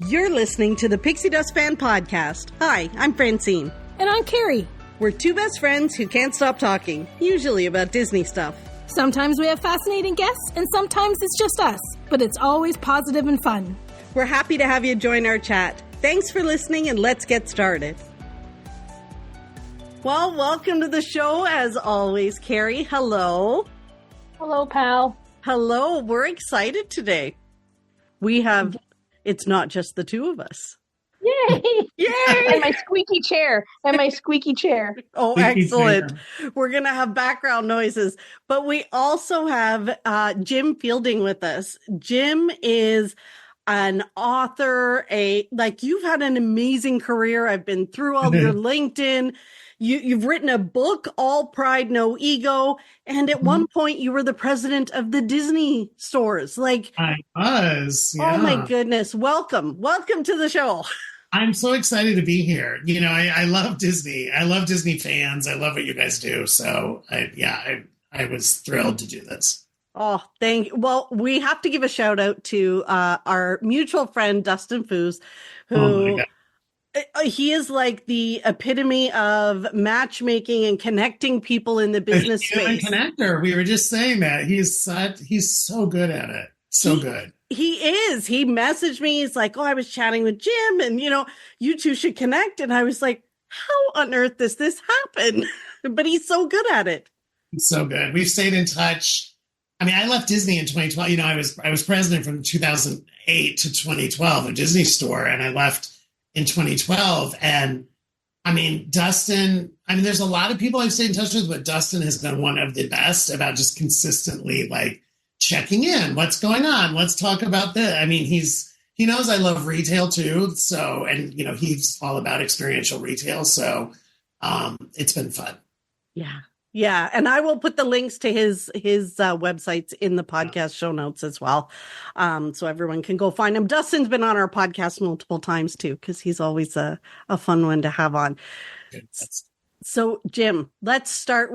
You're listening to the Pixie Dust Fan Podcast. Hi, I'm Francine. And I'm Carrie. We're two best friends who can't stop talking, usually about Disney stuff. Sometimes we have fascinating guests, and sometimes it's just us. But it's always positive and fun. We're happy to have you join our chat. Thanks for listening, and let's get started. Well, welcome to the show, as always, Carrie. Hello. Hello, pal. Hello. We're excited today. It's not just the two of us. Yay! Yay! And my squeaky chair. Oh, excellent. We're going to have background noises. But we also have Jim Fielding with us. Jim is an author, you've had an amazing career. I've been through all your LinkedIn. You've written a book, All Pride, No Ego. And at one point you were the president of the Disney stores. I was. Yeah. Oh my goodness. Welcome to the show. I'm so excited to be here. You know, I love Disney. I love Disney fans. I love what you guys do. So I was thrilled to do this. Oh, thank you. Well, we have to give a shout out to our mutual friend, Dustin Fuhs, who he is like the epitome of matchmaking and connecting people in the business space. Connector. We were just saying that. He's so good at it. So good. He is. He messaged me. He's like, I was chatting with Jim and, you two should connect. And I was like, how on earth does this happen? But he's so good at it. It's so good. We've stayed in touch. I mean, I left Disney in 2012. I was president from 2008 to 2012 of Disney Store, and I left in 2012. And I mean, Dustin, there's a lot of people I've stayed in touch with, but Dustin has been one of the best about just consistently checking in. What's going on? Let's talk about this. I mean, he knows I love retail too. So, and he's all about experiential retail. So it's been fun. Yeah. Yeah. And I will put the links to his websites in the podcast show notes as well. So everyone can go find him. Dustin's been on our podcast multiple times too, because he's always a fun one to have on. So Jim, let's start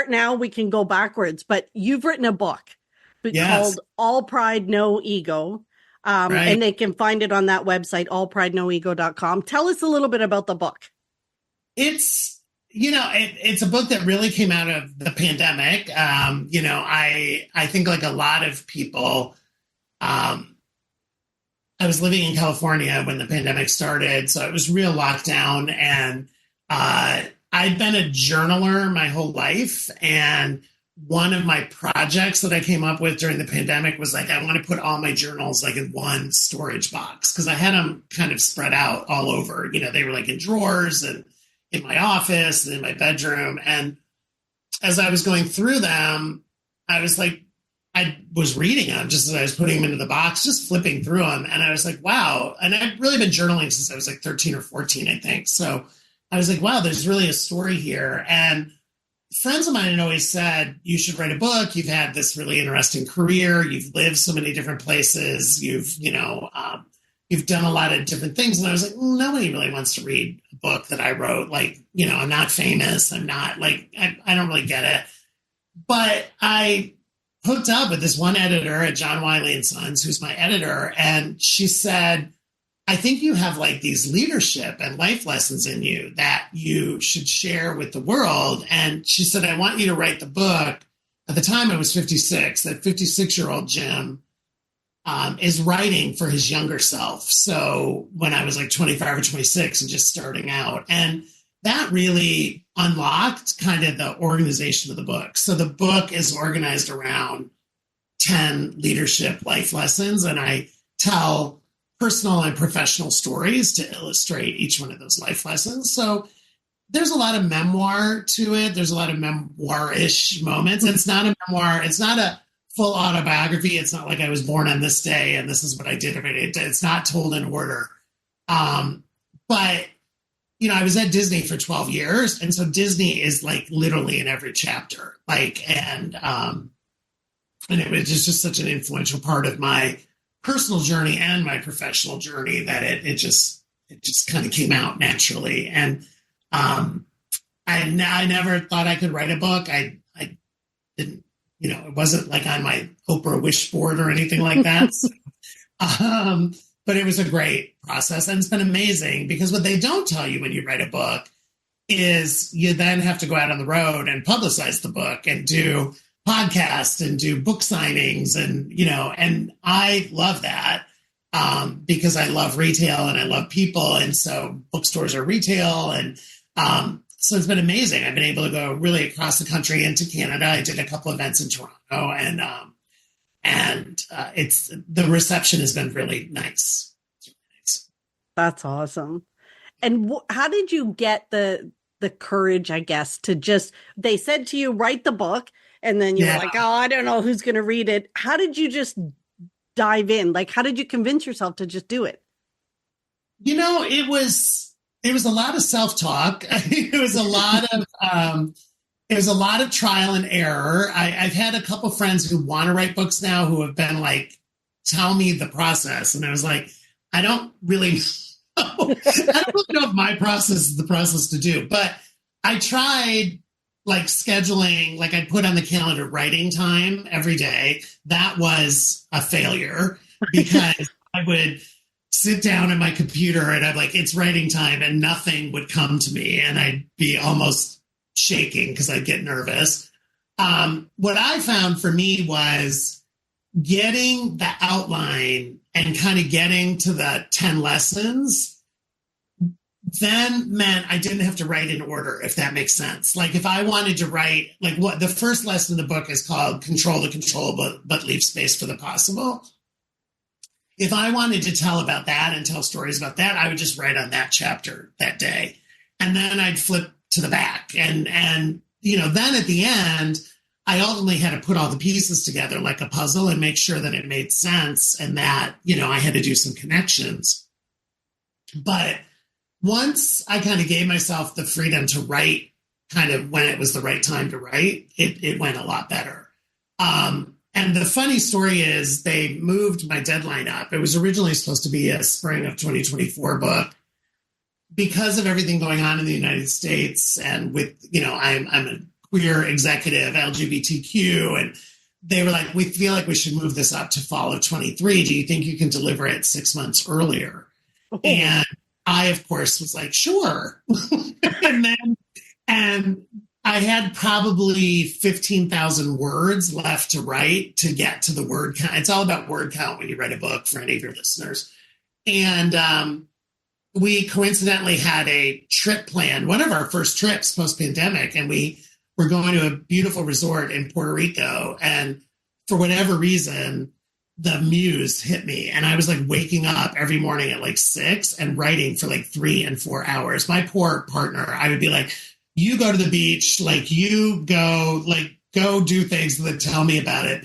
now. We can go backwards, but you've written a book called All Pride, No Ego. Right. And they can find it on that website, allpridenoego.com. Tell us a little bit about the book. It's a book that really came out of the pandemic. I think like a lot of people, I was living in California when the pandemic started. So it was real lockdown, and I'd been a journaler my whole life. And one of my projects that I came up with during the pandemic was I want to put all my journals in one storage box, because I had them kind of spread out all over. They were in drawers and in my office and in my bedroom. And as I was going through them, I was reading them just as I was putting them into the box, just flipping through them. And I was like, wow. And I've really been journaling since I was 13 or 14, I think. So I was like, wow, there's really a story here. And friends of mine had always said, you should write a book. You've had this really interesting career. You've lived so many different places. You've done a lot of different things. And I was like, nobody really wants to read a book that I wrote. I'm not famous. I'm not I don't really get it. But I hooked up with this one editor at John Wiley & Sons, who's my editor. And she said, I think you have these leadership and life lessons in you that you should share with the world. And she said, I want you to write the book. At the time I was 56, that 56-year-old Jim is writing for his younger self. So when I was 25 or 26 and just starting out, and that really unlocked kind of the organization of the book. So the book is organized around 10 leadership life lessons, and I tell personal and professional stories to illustrate each one of those life lessons. So there's a lot of memoir to it. There's a lot of memoir-ish moments. It's not a memoir. It's not a full autobiography. It's not like I was born on this day and this is what I did every day. It's not told in order. But, I was at Disney for 12 years. And so Disney is literally in every chapter. And it was just such an influential part of my personal journey and my professional journey that it just kind of came out naturally. And I never thought I could write a book. I didn't, it wasn't on my Oprah wish board or anything like that. but it was a great process. And it's been amazing because what they don't tell you when you write a book is you then have to go out on the road and publicize the book and do podcasts and do book signings. And, and I love that because I love retail and I love people. And so bookstores are retail. And so it's been amazing. I've been able to go really across the country into Canada. I did a couple events in Toronto and it's the reception has been really nice. That's awesome. And how did you get the courage, I guess, to just, they said to you, write the book, and then you were like, oh, I don't know who's going to read it. How did you just dive in? Like, how did you convince yourself to just do it? It was a lot of self-talk. It was a lot of trial and error. I've had a couple friends who want to write books now who have been like, tell me the process. And I was like, I don't really know if my process is the process to do, but I tried like scheduling, like I'd put on the calendar writing time every day. That was a failure because I would sit down at my computer and I'm like, it's writing time, and nothing would come to me. And I'd be almost shaking because I'd get nervous. What I found for me was getting the outline and kind of getting to the 10 lessons then meant I didn't have to write in order, if that makes sense. Like if I wanted to write, like what the first lesson in the book is called Control the Controllable, but Leave Space for the Possible. If I wanted to tell about that and tell stories about that, I would just write on that chapter that day. And then I'd flip to the back. And then at the end, I ultimately had to put all the pieces together like a puzzle and make sure that it made sense and that, I had to do some connections. But once I kind of gave myself the freedom to write kind of when it was the right time to write, it went a lot better. And the funny story is they moved my deadline up. It was originally supposed to be a spring of 2024 book. Because of everything going on in the United States and with, I'm a queer executive, LGBTQ, and they were like, we feel like we should move this up to fall of 23. Do you think you can deliver it 6 months earlier? And I, of course, was like, sure. and I had probably 15,000 words left to write to get to the word count. It's all about word count when you write a book for any of your listeners. And we coincidentally had a trip planned, one of our first trips post-pandemic, and we were going to a beautiful resort in Puerto Rico. And for whatever reason, the muse hit me. And I was like waking up every morning at like 6 and writing for like 3 and 4 hours. My poor partner, I would be like, you go to the beach, like you go do things that tell me about it.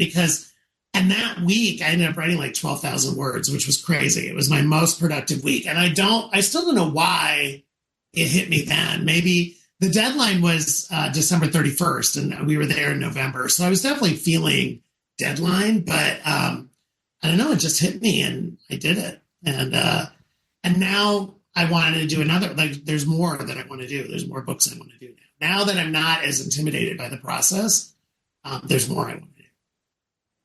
And that week I ended up writing like 12,000 words, which was crazy. It was my most productive week. And I still don't know why it hit me then. Maybe the deadline was December 31st and we were there in November. So I was definitely feeling deadline, but I don't know, it just hit me and I did it. And now I wanted to do another, like there's more that I want to do. There's more books I want to do now. Now that I'm not as intimidated by the process, there's more I want to do.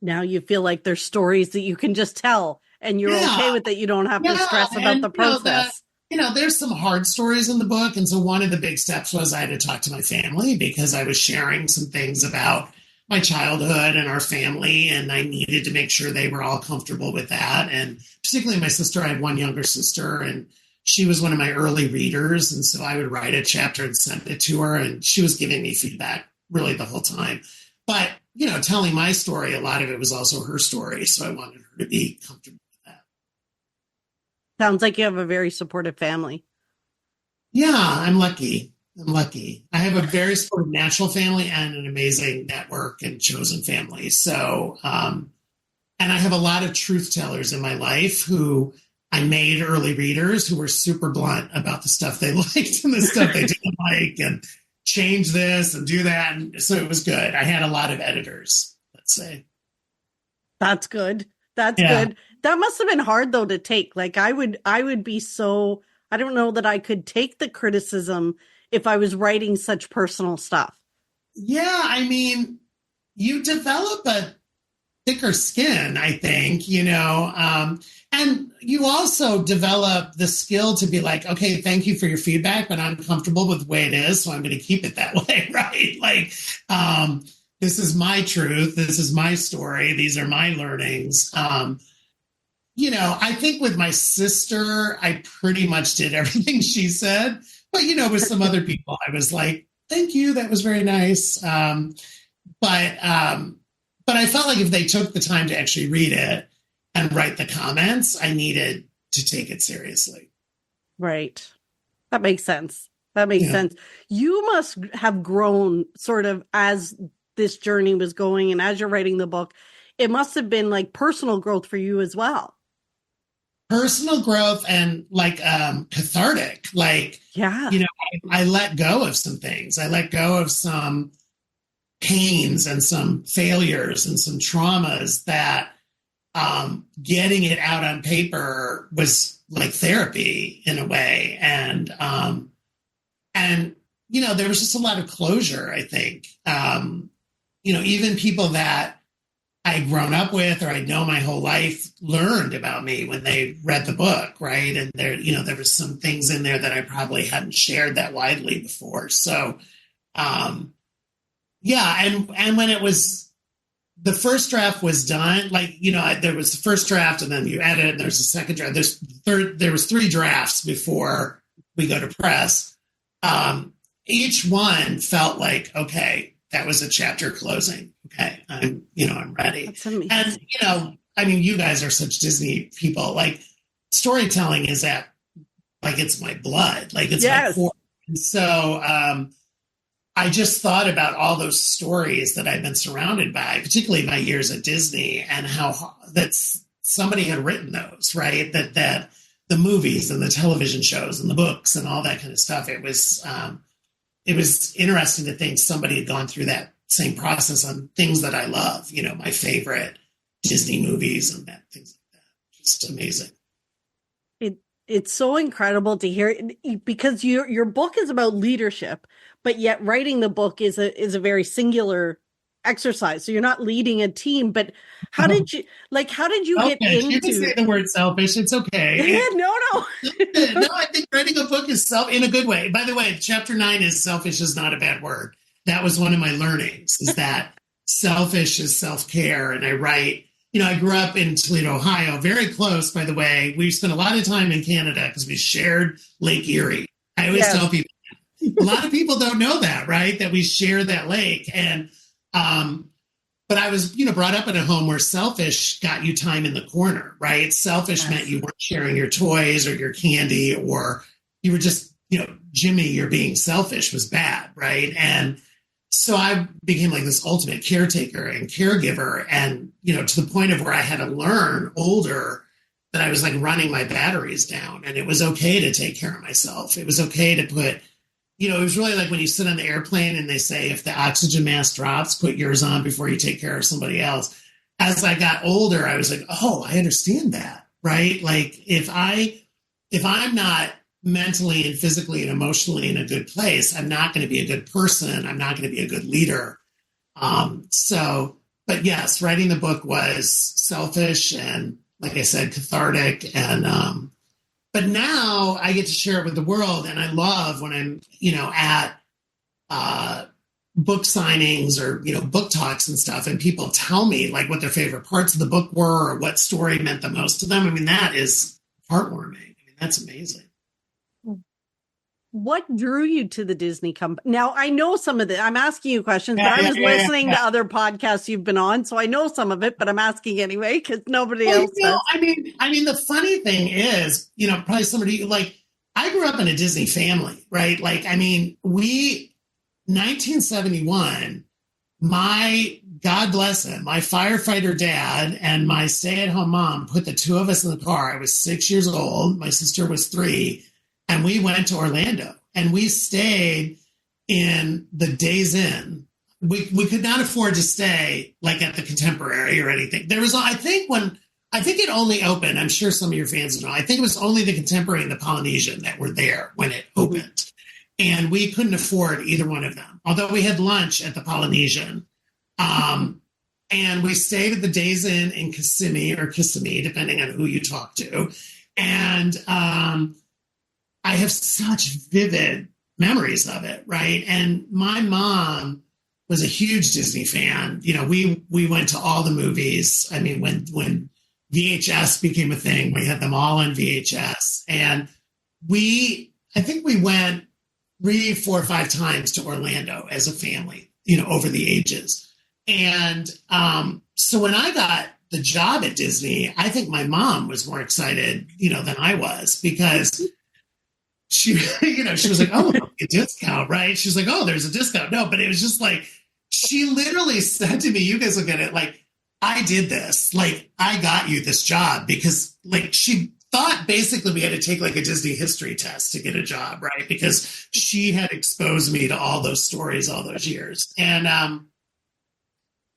Now you feel like there's stories that you can just tell and you're okay with it. You don't have to stress about the process. There's some hard stories in the book. And so one of the big steps was I had to talk to my family because I was sharing some things about my childhood and our family. And I needed to make sure they were all comfortable with that. And particularly my sister, I had one younger sister and she was one of my early readers. And so I would write a chapter and send it to her. And she was giving me feedback really the whole time. But, telling my story, a lot of it was also her story. So I wanted her to be comfortable with that. Sounds like you have a very supportive family. Yeah, I'm lucky. I have a very supportive natural family and an amazing network and chosen family. So, and I have a lot of truth tellers in my life who I made early readers who were super blunt about the stuff they liked and the stuff they didn't like and change this and do that. And so it was good. I had a lot of editors, let's say. That's good. That's good. That must have been hard though to take. Like I would be so, I don't know that I could take the criticism if I was writing such personal stuff. Yeah. I mean, you develop a thicker skin, I think, And you also develop the skill to be like, okay, thank you for your feedback, but I'm comfortable with the way it is, so I'm going to keep it that way, right? Like, this is my truth. This is my story. These are my learnings. I think with my sister, I pretty much did everything she said. But, with some other people, I was like, thank you. That was very nice. But I felt like if they took the time to actually read it and write the comments, I needed to take it seriously. Right. That makes sense. That makes sense. You must have grown sort of as this journey was going, and as you're writing the book, it must have been like personal growth for you as well. Personal growth and like cathartic. Like, I let go of some things. I let go of some pains and some failures and some traumas that getting it out on paper was like therapy in a way. And there was just a lot of closure, I think. Even people that I'd grown up with or I'd known my whole life learned about me when they read the book, right? And there was some things in there that I probably hadn't shared that widely before. So, and when it was, the first draft was done, there was the first draft and then you edit and there's a second draft. There was 3 drafts before we go to press. Each one felt like, okay, that was a chapter closing. Okay. I'm ready. That's amazing. And, you guys are such Disney people. Like, storytelling is it's my blood. Like, it's my core. And so, I just thought about all those stories that I've been surrounded by, particularly my years at Disney, and how that's somebody had written those, right? That the movies and the television shows and the books and all that kind of stuff. It was interesting to think somebody had gone through that same process on things that I love, my favorite Disney movies and things like that. Just amazing. It's so incredible to hear, because your book is about leadership, but yet writing the book is a very singular exercise. So you're not leading a team, but how did you get into? You can say the word selfish. It's okay. No. No, I think writing a book is in a good way. By the way, chapter 9 is selfish is not a bad word. That was one of my learnings, is that selfish is self-care. And I write, I grew up in Toledo, Ohio, very close, by the way. We spent a lot of time in Canada because we shared Lake Erie. I always tell people, a lot of people don't know that, right? That we share that lake. And, but I was, brought up in a home where selfish got you time in the corner, right? Selfish meant you weren't sharing your toys or your candy, or you were just, Jimmy, you're being selfish was bad, right? And so I became like this ultimate caretaker and caregiver, and, to the point of where I had to learn older that I was like running my batteries down, and it was okay to take care of myself. It was okay to put, it was really like when you sit on the airplane and they say, if the oxygen mask drops, put yours on before you take care of somebody else. As I got older, I was like, oh, I understand that, right? Like if I'm not mentally and physically and emotionally in a good place, I'm not going to be a good person. I'm not going to be a good leader. But yes, writing the book was selfish and, like I said, cathartic. And, but now I get to share it with the world. And I love when I'm, at, book signings or, book talks and stuff, and people tell me like what their favorite parts of the book were or what story meant the most to them. That is heartwarming. That's amazing. What drew you to the Disney company? Now, I know some of it. I'm asking you questions, but I was listening to other podcasts you've been on, so I know some of it, but I'm asking anyway because nobody else does. The funny thing is, probably somebody like, I grew up in a Disney family, right? 1971, God bless him, my firefighter dad and my stay-at-home mom put the 2 of us in the car. I was 6 years old. My sister was 3. And we went to Orlando, and we stayed in the Days Inn. We could not afford to stay like at the Contemporary or anything. There was, I think it only opened, I'm sure some of your fans know, I think it was only the Contemporary and the Polynesian that were there when it opened. And we couldn't afford either one of them. Although we had lunch at the Polynesian. And we stayed at the Days Inn in Kissimmee or Kissimmee, depending on who you talk to. And I have such vivid memories of it, right? And my mom was a huge Disney fan. You know, we went to all the movies. I mean, when VHS became a thing, we had them all on VHS. And I think we went 3, 4, 5 times to Orlando as a family, you know, over the ages. And so when I got the job at Disney, I think my mom was more excited, you know, than I was, because she, you know, she was like, oh, a discount, right? She was like, oh, there's a discount. No, but it was just like, she literally said to me, you guys look at it, like, I did this, like, I got you this job, because like she thought basically we had to take like a Disney history test to get a job, right? Because she had exposed me to all those stories all those years. And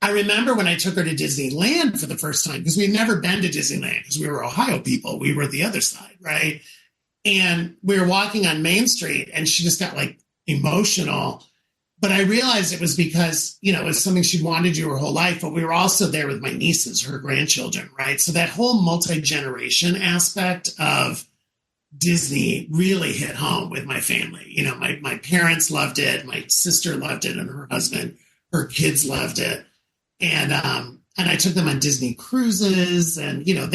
I remember when I took her to Disneyland for the first time, because we'd never been to Disneyland because we were Ohio people. We were the other side, right? And we were walking on Main Street and she just got like emotional. But I realized it was because, you know, it was something she'd wanted to do her whole life. But we were also there with my nieces, her grandchildren, right? So that whole multi-generation aspect of Disney really hit home with my family. You know, my parents loved it. My sister loved it, and her husband, her kids loved it. And I took them on Disney cruises, and, you know,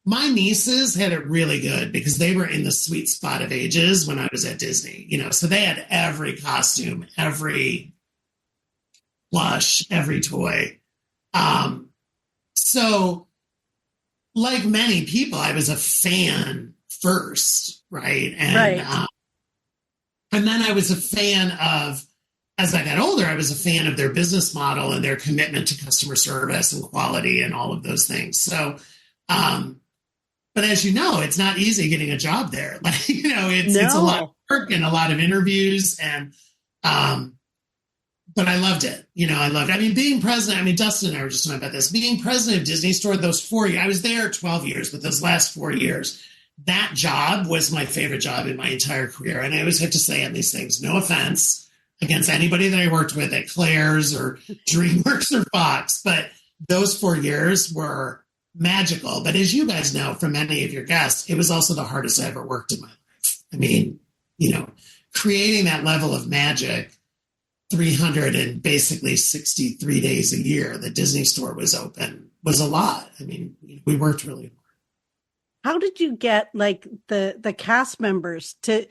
my nieces had it really good because they were in the sweet spot of ages when I was at Disney, you know, so they had every costume, every plush, every toy. So like many people, I was a fan first, right? And then I was a fan of, as I got older, I was a fan of their business model and their commitment to customer service and quality and all of those things. So, but as you know, it's not easy getting a job there. Like, you know, it's a lot of work and a lot of interviews. And, but I loved it. You know, I loved it. I mean, being president, I mean, Dustin and I were just talking about this, being president of Disney Store, those 4 years, I was there 12 years, but those last 4 years, that job was my favorite job in my entire career. And I always have to say on these things, no offense against anybody that I worked with at Claire's or DreamWorks or Fox, but those 4 years were magical. But as you guys know from many of your guests, it was also the hardest I ever worked in my life. I mean, you know, creating that level of magic 363 days a year the Disney Store was open was a lot. I mean, we worked really hard. How did you get like the cast members to,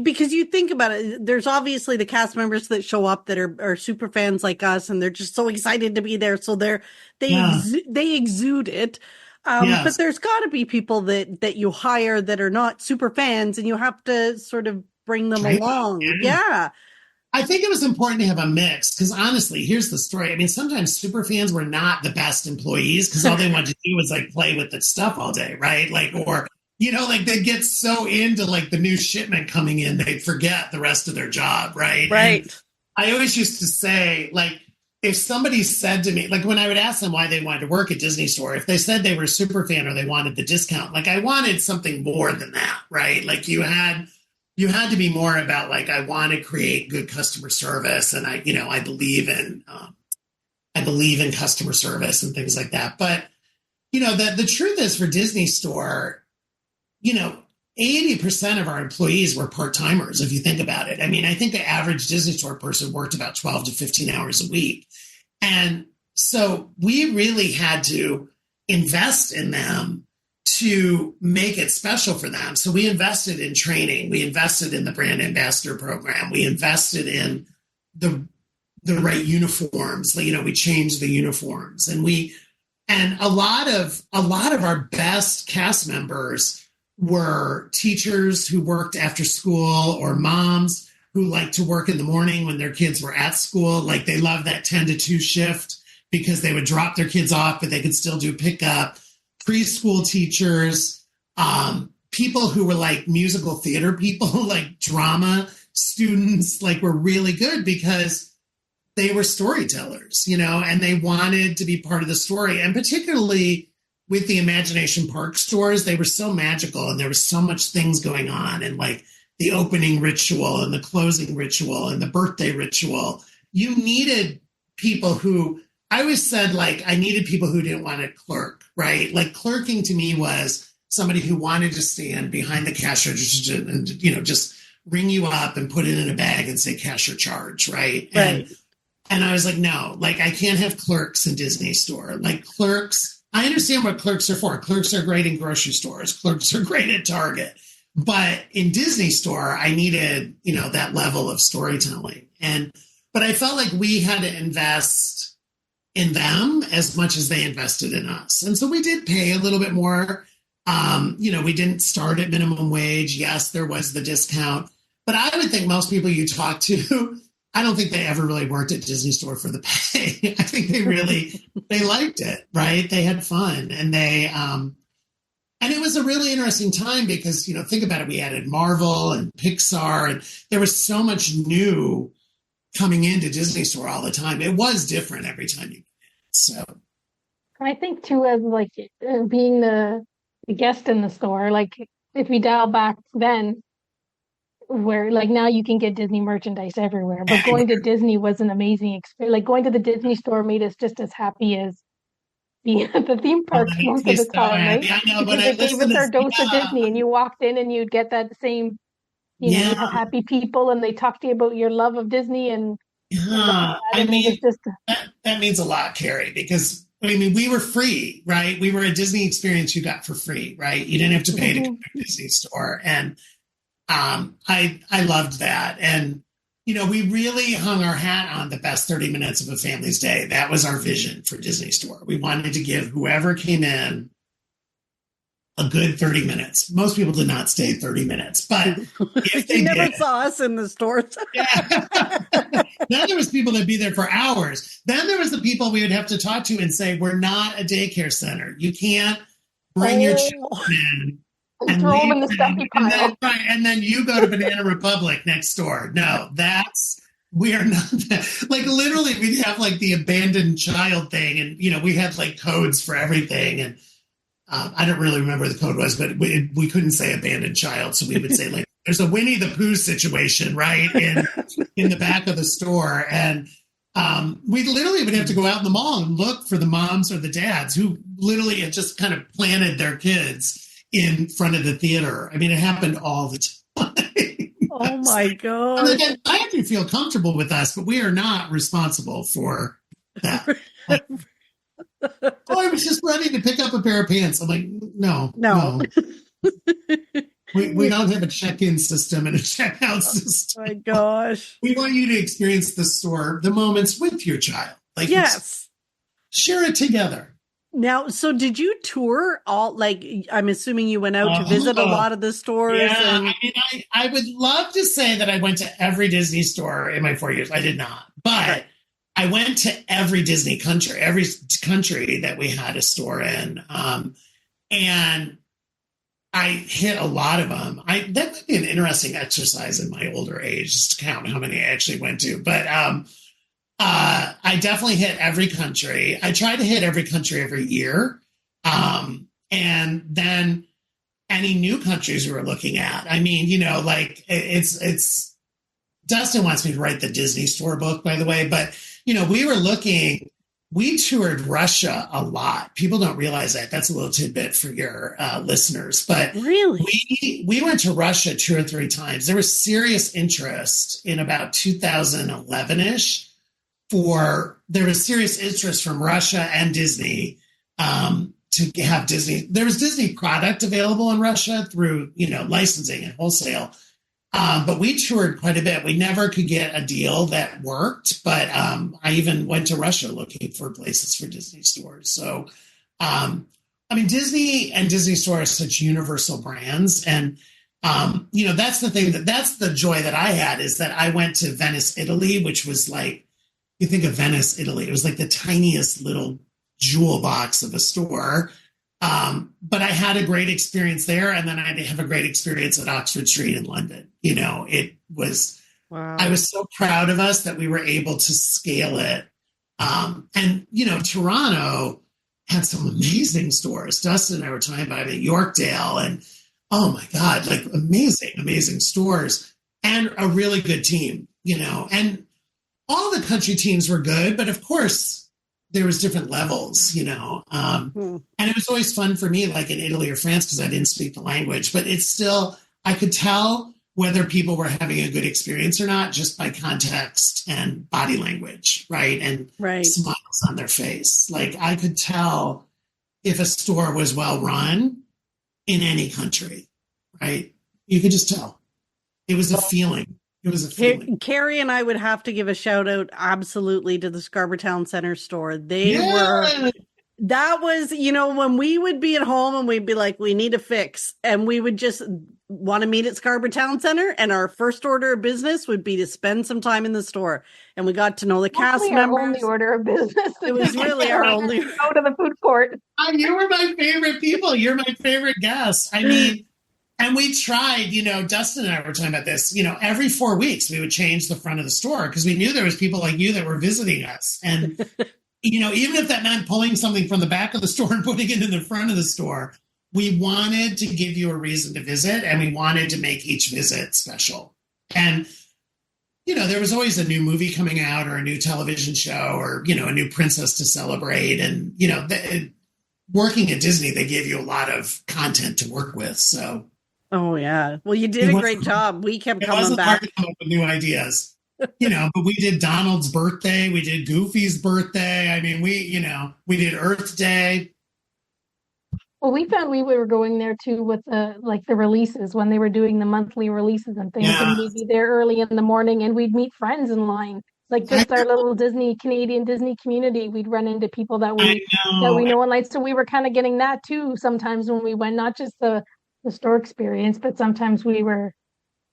because you think about it, there's obviously the cast members that show up that are super fans like us, and they're just so excited to be there. So they exude it. Yes. But there's got to be people that you hire that are not super fans, and you have to sort of bring them along. Yeah. I think it was important to have a mix, because honestly, here's the story. I mean, sometimes super fans were not the best employees because all they wanted to do was like play with the stuff all day, right? Like, or, you know, like they get so into like the new shipment coming in, they forget the rest of their job, right? Right. And I always used to say, like, if somebody said to me, like when I would ask them why they wanted to work at Disney Store, if they said they were a super fan or they wanted the discount, like I wanted something more than that, right? Like you had to be more about like, I want to create good customer service. And I believe in customer service and things like that. But, you know, the truth is for Disney Store, you know, 80% of our employees were part-timers, if you think about it. I mean, I think the average Disney Store person worked about 12 to 15 hours a week. And so we really had to invest in them to make it special for them. So we invested in training. We invested in the brand ambassador program. We invested in the right uniforms. You know, we changed the uniforms, and a lot of our best cast members were teachers who worked after school, or moms who liked to work in the morning when their kids were at school. Like they loved that 10 to 2 shift because they would drop their kids off, but they could still do pickup. Preschool teachers, people who were like musical theater people, like drama students, like were really good because they were storytellers, you know, and they wanted to be part of the story. And particularly with the Imagination Park stores, they were so magical and there was so much things going on, and like the opening ritual and the closing ritual and the birthday ritual. You needed people who I always said, like, I needed people who didn't want to clerk, right? Like, clerking to me was somebody who wanted to stand behind the cash register and, just ring you up and put it in a bag and say cash or charge, right? Right. And I was like, no, like, I can't have clerks in Disney Store. Like, clerks, I understand what clerks are for. Clerks are great in grocery stores. Clerks are great at Target. But in Disney Store, I needed, that level of storytelling. But I felt like we had to invest in them as much as they invested in us. And so we did pay a little bit more. We didn't start at minimum wage. Yes, there was the discount. But I would think most people you talk to, I don't think they ever really worked at Disney Store for the pay. I think they liked it, right? They had fun, and and it was a really interesting time because, think about it. We added Marvel and Pixar, and there was so much new coming into Disney Store all the time. It was different every time you. So, I think too, as like being the guest in the store, like if we dial back then, where like now you can get Disney merchandise everywhere, but going to Disney was an amazing experience. Like going to the Disney Store made us just as happy as the theme parks most of the time, right? I know, because they gave us our dose of Disney, and you walked in and you'd get that same, you'd have happy people, and they talk to you about your love of Disney, and I mean, that means a lot, Carrie, because we were free, right? We were a Disney experience you got for free, right? You didn't have to pay to go to Disney Store, and I loved that. And we really hung our hat on the best 30 minutes of a family's day. That was our vision for Disney Store. We wanted to give whoever came in a good 30 minutes. Most people did not stay 30 minutes, but if they never saw us in the stores. Then there was people that'd be there for hours. Then there was the people we would have to talk to and say, we're not a daycare center. You can't bring your children in and throw them in the stuffy pile. And then you go to Banana Republic next door. No, we are not that. Like, literally, we'd have like the abandoned child thing, and we had like codes for everything. And I don't really remember what the code was, but we couldn't say abandoned child, so we would say like, there's a Winnie the Pooh situation, right, in the back of the store, and we literally would have to go out in the mall and look for the moms or the dads who literally had just kind of planted their kids in front of the theater. I mean, it happened all the time. Oh my God. And again, I have to feel comfortable with us, but we are not responsible for that. I was just ready to pick up a pair of pants. I'm like, no. We don't have a check-in system and a check-out system. Oh my gosh. We want you to experience the store, the moments with your child. Like, yes. Share it together. Now, so did you tour all, like, I'm assuming you went out to visit a lot of the stores? Yeah, I would love to say that I went to every Disney store in my 4 years. I did not. But I went to every Disney country, every country that we had a store in. And I hit a lot of them. That might be an interesting exercise in my older age, just to count how many I actually went to. But I definitely hit every country. I try to hit every country every year. And then any new countries we were looking at. I mean, like it's Dustin wants me to write the Disney Store book, by the way, but we toured Russia a lot. People don't realize that. That's a little tidbit for your listeners. But really, we went to Russia 2 or 3 times. There was serious interest in about 2011-ish. There was serious interest from Russia and Disney to have Disney. There was Disney product available in Russia through licensing and wholesale. But we toured quite a bit. We never could get a deal that worked, but I even went to Russia looking for places for Disney stores. So, Disney and Disney Store are such universal brands. And, that's the thing that's the joy that I had, is that I went to Venice, Italy, which was like, you think of Venice, Italy, it was like the tiniest little jewel box of a store. But I had a great experience there. And then I have a great experience at Oxford Street in London. It was, wow. I was so proud of us that we were able to scale it. And Toronto had some amazing stores. Dustin and I were talking about it at Yorkdale, and oh my God, like amazing stores, and a really good team, and all the country teams were good. But of course, there was different levels, and it was always fun for me, like in Italy or France, because I didn't speak the language, but it's still, I could tell whether people were having a good experience or not just by context and body language, right? And smiles on their face. Like I could tell if a store was well run in any country, right? You could just tell. It was a feeling. It was a feeling. Carrie and I would have to give a shout out absolutely to the Scarborough Town Center store. They were, that was, when we would be at home and we'd be like, we need a fix. And we would just want to meet at Scarborough Town Center. And our first order of business would be to spend some time in the store. And we got to know the cast members. Our only order of business. It was really our only. Go to the food court. You were my favorite people. You're my favorite guests. I mean, and we tried, Dustin and I were talking about this, every 4 weeks we would change the front of the store because we knew there was people like you that were visiting us. And, even if that meant pulling something from the back of the store and putting it in the front of the store, we wanted to give you a reason to visit and we wanted to make each visit special. And, there was always a new movie coming out or a new television show or, a new princess to celebrate. And, working at Disney, they gave you a lot of content to work with. So. Oh, yeah. Well, you did a great job. We kept coming back. Hard to come up with new ideas, but we did Donald's birthday. We did Goofy's birthday. I mean, we did Earth Day. Well, we found we were going there too with the releases when they were doing the monthly releases and things. Yeah. And we'd be there early in the morning and we'd meet friends in line. Like just our little Canadian Disney community, we'd run into people that we know and like. So we were kind of getting that too sometimes when we went, not just the store experience, but sometimes we were,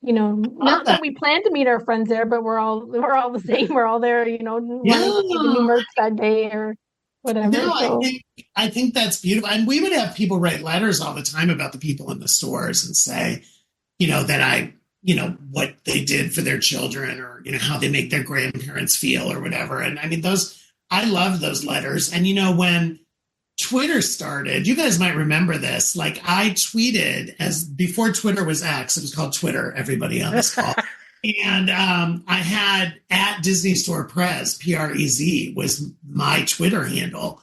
not that we planned to meet our friends there, but we're all the same. We're all there, wanting to see the new merch that day or whatever. No, so. I think that's beautiful. And we would have people write letters all the time about the people in the stores and say, that what they did for their children or, how they make their grandparents feel or whatever. And I mean, I love those letters. And, when Twitter started, you guys might remember this. Like I tweeted before Twitter was X, it was called Twitter, everybody on this call. And I had at Disney Store Prez, Prez was my Twitter handle.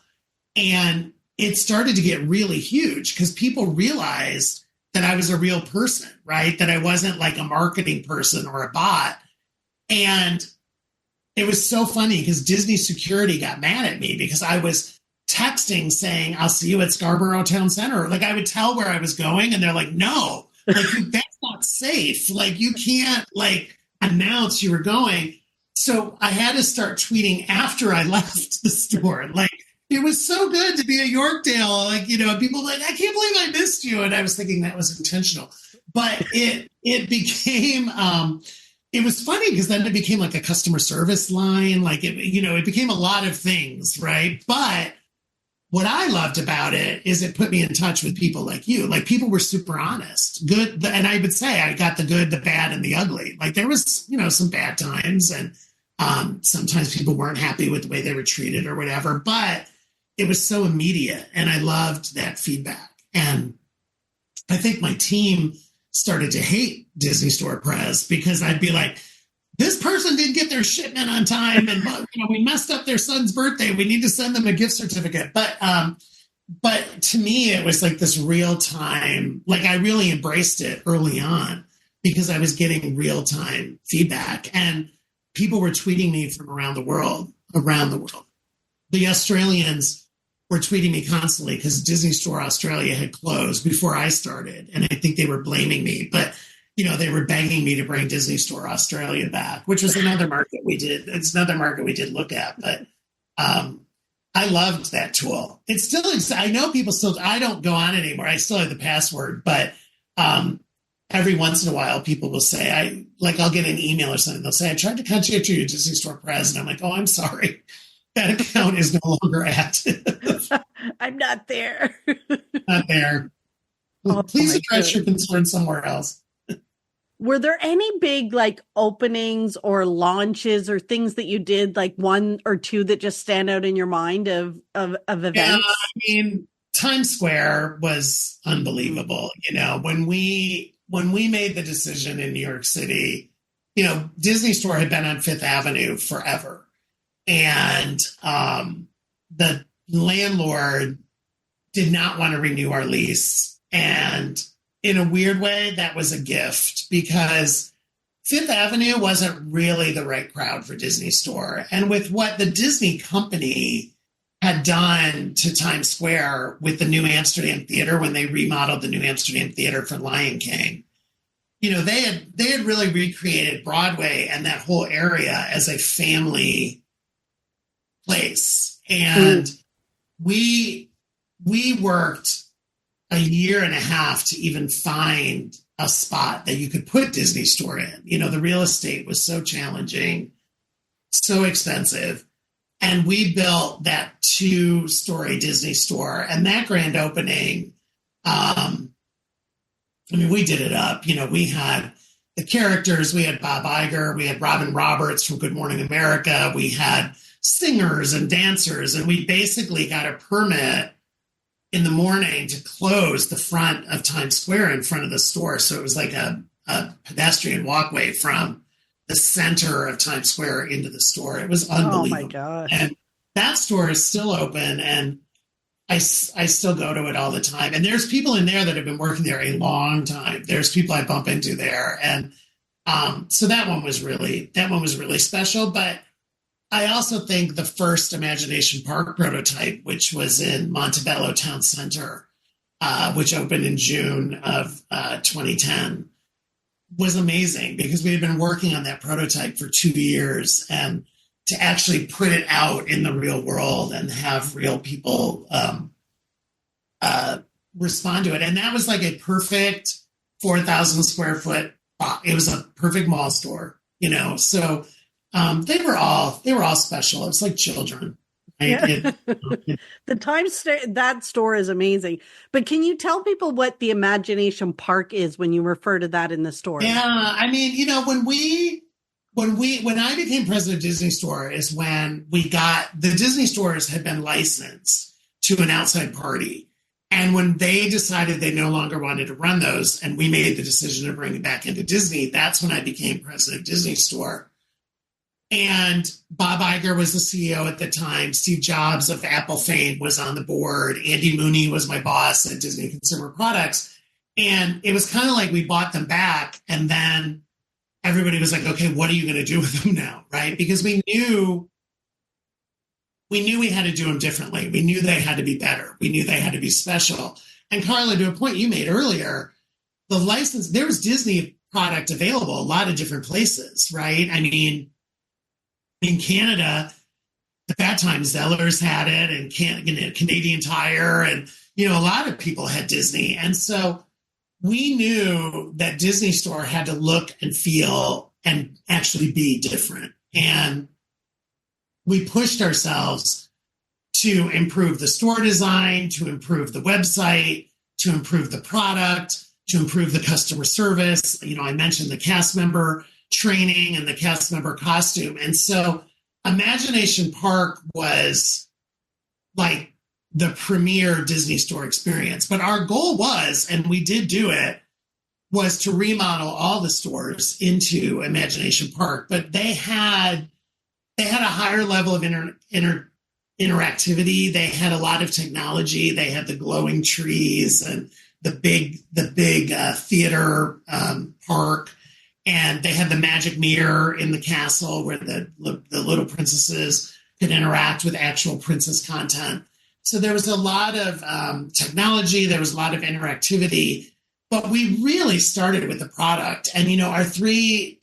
And it started to get really huge because people realized that I was a real person, right? That I wasn't like a marketing person or a bot. And it was so funny because Disney security got mad at me because I was texting saying, I'll see you at Scarborough Town Center. Like I would tell where I was going and they're like, no, like that's not safe. Like you can't announce you were going. So I had to start tweeting after I left the store. Like it was so good to be at Yorkdale. Like, people were like, I can't believe I missed you. And I was thinking that was intentional, but it became, it was funny because then it became like a customer service line. Like it became a lot of things. Right. But what I loved about it is it put me in touch with people like you. Like people were super honest, good. And I would say I got the good, the bad, and the ugly. Like there was, some bad times and sometimes people weren't happy with the way they were treated or whatever, but it was so immediate. And I loved that feedback. And I think my team started to hate Disney Store Press because I'd be like, this person didn't get their shipment on time and we messed up their son's birthday. We need to send them a gift certificate. But to me, it was like this real time, like I really embraced it early on because I was getting real time feedback and people were tweeting me from around the world. The Australians were tweeting me constantly because Disney Store Australia had closed before I started. And I think they were blaming me, but they were begging me to bring Disney Store Australia back, which was another market we did. It's another market we did look at, but I loved that tool. It's still, I know people still, I don't go on anymore. I still have the password, but every once in a while people will say, I'll get an email or something. They'll say, I tried to contact you at Disney Store Press. And I'm like, oh, I'm sorry. That account is no longer active. I'm not there. Not there. Oh, please address your concern somewhere else. Were there any big openings or launches or things that you did, like one or two that just stand out in your mind of events? Yeah, I mean, Times Square was unbelievable. When we made the decision in New York City, Disney Store had been on Fifth Avenue forever. And the landlord did not want to renew our lease. And in a weird way, that was a gift because Fifth Avenue wasn't really the right crowd for Disney Store. And with what the Disney company had done to Times Square with the New Amsterdam Theater when they remodeled the New Amsterdam Theater for Lion King, they had really recreated Broadway and that whole area as a family place. And we worked a year and a half to even find a spot that you could put Disney Store in. The real estate was so challenging, so expensive. And we built that 2-story Disney Store. And that grand opening, we did it up. We had the characters. We had Bob Iger. We had Robin Roberts from Good Morning America. We had singers and dancers. And we basically got a permit in the morning to close the front of Times Square in front of the store. So it was like a pedestrian walkway from the center of Times Square into the store. It was unbelievable. Oh my gosh. And that store is still open, and I still go to it all the time. And there's people in there that have been working there a long time. There's people I bump into there. And so that one was really special. But I also think the first Imagination Park prototype, which was in Montebello Town Center, which opened in June of 2010, was amazing because we had been working on that prototype for 2 years, and to actually put it out in the real world and have real people respond to it. And that was like a perfect 4,000 square foot. It was a perfect mall store, so they were all special. It's like children. Right? Yeah. That store is amazing. But can you tell people what the Imagination Park is when you refer to that in the store? Yeah, when I became president of Disney Store is when we got the Disney stores had been licensed to an outside party. And when they decided they no longer wanted to run those, and we made the decision to bring it back into Disney, that's when I became president of Disney Store. And Bob Iger was the CEO at the time. Steve Jobs of Apple fame was on the board. Andy Mooney was my boss at Disney Consumer Products. And it was kind of like we bought them back, and then everybody was like, okay, what are you going to do with them now? Right? Because we knew we had to do them differently. We knew they had to be better. We knew they had to be special. And Carla, to a point you made earlier, the license, there was Disney product available a lot of different places, right? In Canada, at that time, Zellers had it, and Canadian Tire, and a lot of people had Disney. And so we knew that Disney Store had to look and feel and actually be different. And we pushed ourselves to improve the store design, to improve the website, to improve the product, to improve the customer service. I mentioned the cast member training and the cast member costume. And so Imagination Park was like the premier Disney Store experience. But our goal was, and we did do it, was to remodel all the stores into Imagination Park. But they had a higher level of interactivity. They had a lot of technology. They had the glowing trees and the big theater park. And they had the magic mirror in the castle where the little princesses could interact with actual princess content. So there was a lot of technology. There was a lot of interactivity. But we really started with the product. And, our 3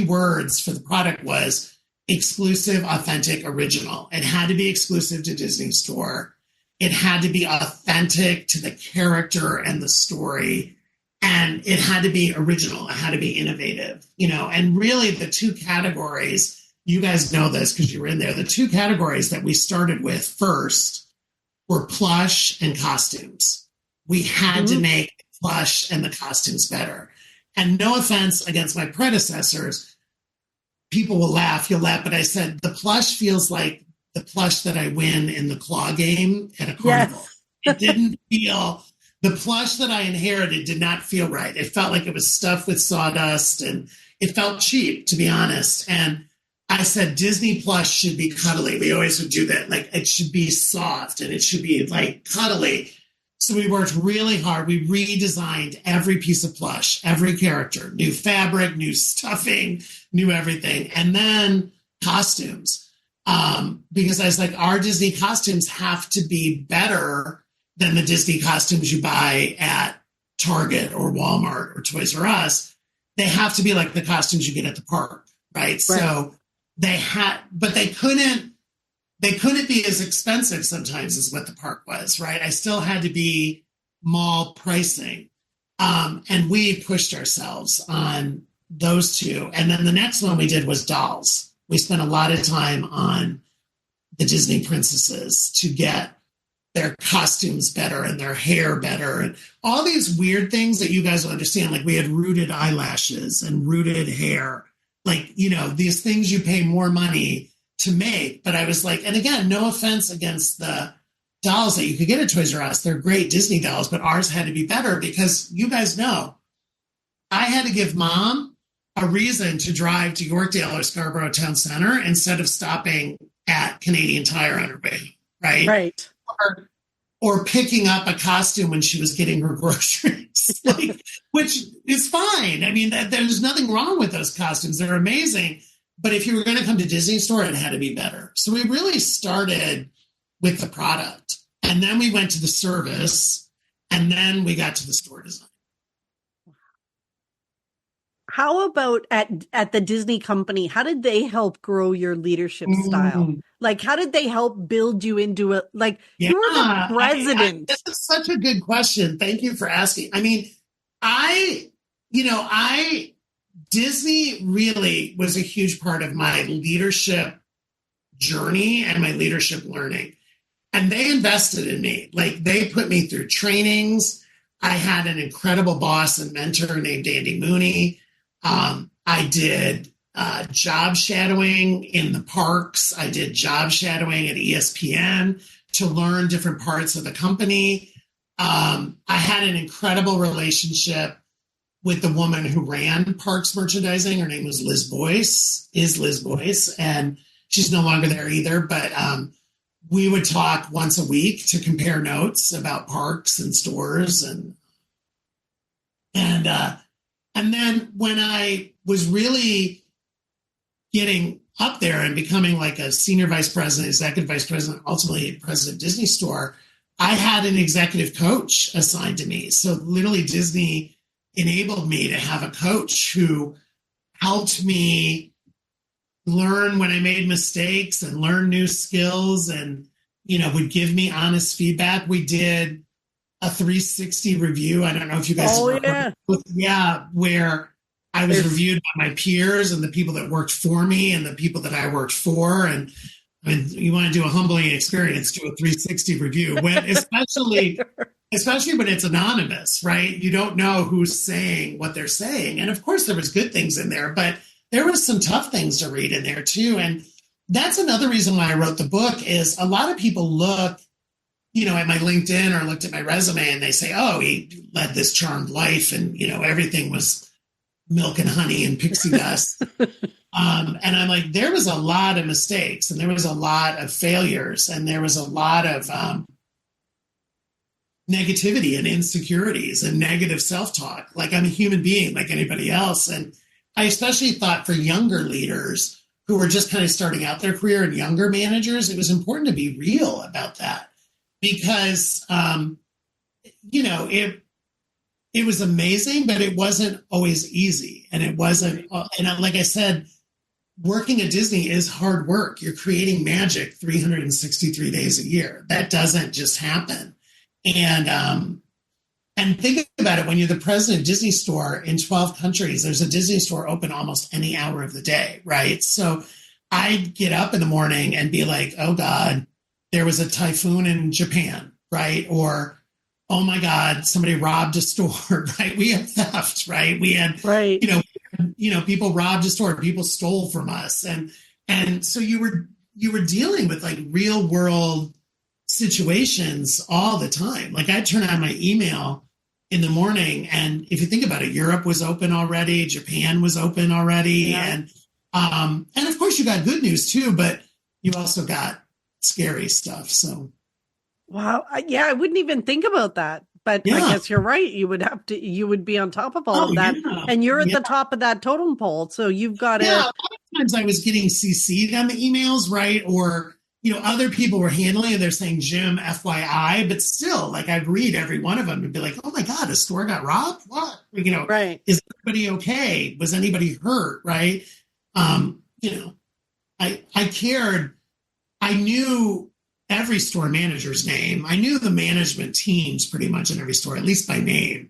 words for the product was exclusive, authentic, original. It had to be exclusive to Disney Store. It had to be authentic to the character and the story. And it had to be original. It had to be innovative, and really the 2 categories, you guys know this because you were in there. The 2 categories that we started with first were plush and costumes. We had to make plush and the costumes better. And no offense against my predecessors, people will laugh, you'll laugh, but I said, the plush feels like the plush that I win in the claw game at a carnival. Yes. It didn't feel... The plush that I inherited did not feel right. It felt like it was stuffed with sawdust, and it felt cheap, to be honest. And I said Disney Plus should be cuddly. We always would do that. Like, it should be soft and it should be like cuddly. So we worked really hard. We redesigned every piece of plush, every character, new fabric, new stuffing, new everything. And then costumes. Because I was like, our Disney costumes have to be better than the Disney costumes you buy at Target or Walmart or Toys R Us. They have to be like the costumes you get at the park, right? So but they couldn't be as expensive sometimes as what the park was, right? I still had to be mall pricing. And we pushed ourselves on those two. And then the next one we did was dolls. We spent a lot of time on the Disney princesses to get their costumes better and their hair better and all these weird things that you guys will understand. Like we had rooted eyelashes and rooted hair, like, these things you pay more money to make. But I was like, and again, no offense against the dolls that you could get at Toys R Us. They're great Disney dolls, but ours had to be better because you guys know I had to give mom a reason to drive to Yorkdale or Scarborough Town Center instead of stopping at Canadian Tire on her way, right? Right. Or picking up a costume when she was getting her groceries, which is fine. I mean, there's nothing wrong with those costumes. They're amazing. But if you were going to come to Disney Store, it had to be better. So we really started with the product. And then we went to the service. And then we got to the store design. How about at the Disney company? How did they help grow your leadership style? Like, how did they help build you into a, like, you were the president? This is such a good question. Thank you for asking. I mean, Disney really was a huge part of my leadership journey and my leadership learning. And they invested in me. Like, they put me through trainings. I had an incredible boss and mentor named Andy Mooney. I did job shadowing in the parks. I did job shadowing at ESPN to learn different parts of the company. I had an incredible relationship with the woman who ran parks merchandising. Her name was Liz Boyce, and she's no longer there either. But we would talk once a week to compare notes about parks and stores, and then when I was really getting up there and becoming like a senior vice president, executive vice president, ultimately president of Disney Store, I had an executive coach assigned to me. So literally Disney enabled me to have a coach who helped me learn when I made mistakes and learn new skills and, would give me honest feedback. We did a 360 review. I don't know if you guys where I was reviewed by my peers and the people that worked for me and the people that I worked for. And I mean, you want to do a humbling experience, do a 360 review, especially when it's anonymous, right? You don't know who's saying what they're saying. And of course there was good things in there, but there was some tough things to read in there too. And that's another reason why I wrote the book is a lot of people look, at my LinkedIn or looked at my resume and they say, oh, he led this charmed life and, everything was milk and honey and pixie dust. And I'm like, there was a lot of mistakes and there was a lot of failures and there was a lot of negativity and insecurities and negative self-talk. Like I'm a human being like anybody else. And I especially thought for younger leaders who were just kind of starting out their career and younger managers, it was important to be real about that. Because, it was amazing, but it wasn't always easy. And it wasn't, and like I said, working at Disney is hard work. You're creating magic 363 days a year. That doesn't just happen. And think about it, when you're the president of Disney Store in 12 countries, there's a Disney Store open almost any hour of the day, right? So I'd get up in the morning and be like, oh God, there was a typhoon in Japan, right? Or, oh my God, somebody robbed a store, right? We had theft, right? We had, people robbed a store, people stole from us. And so you were dealing with like real world situations all the time. Like I'd turn on my email in the morning and if you think about it, Europe was open already, Japan was open already. Yeah. And of course you got good news too, but you also got scary stuff. So. Wow. Yeah, I wouldn't even think about that. But I guess you're right. You would be on top of all of that. Yeah. And you're at the top of that totem pole. So you've got to. Yeah, a lot of times I was getting CC'd on the emails, right? Or, other people were handling it. They're saying, Jim, FYI. But still, like, I'd read every one of them and be like, oh my God, a store got robbed? What? Right. Is everybody okay? Was anybody hurt? Right. I cared. I knew every store manager's name. I knew the management teams pretty much in every store, at least by name.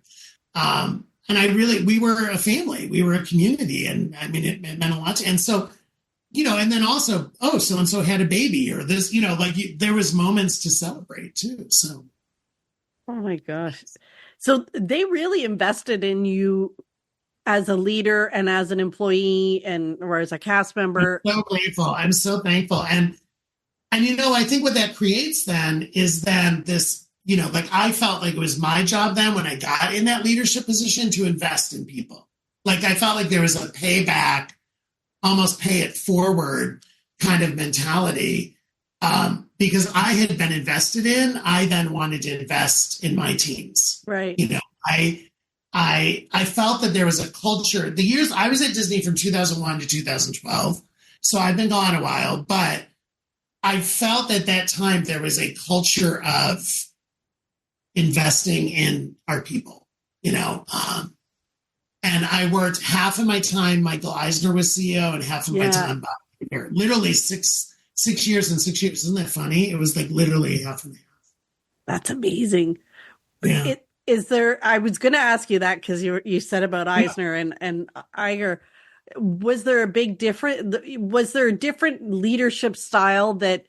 And we were a family, we were a community. And I mean, it meant a lot to, and so, and then also, oh, so-and-so had a baby or this, there was moments to celebrate too. So. Oh my gosh. So they really invested in you as a leader and as an employee or as a cast member. I'm so grateful. I'm so thankful. And I think what that creates then is this, I felt like it was my job then when I got in that leadership position to invest in people. Like I felt like there was a payback, almost pay it forward kind of mentality. Because I had been invested in, I then wanted to invest in my teams. Right. I felt that there was a culture. The years I was at Disney from 2001 to 2012, so I've been gone a while, but I felt at that time there was a culture of investing in our people, and I worked half of my time, Michael Eisner was CEO, and half of my time, Bob Iger. Literally 6 years and 6 years. Isn't that funny? It was like literally half and half. That's amazing. Yeah. I was going to ask you that because you said about Eisner and Iger. Was there a different leadership style that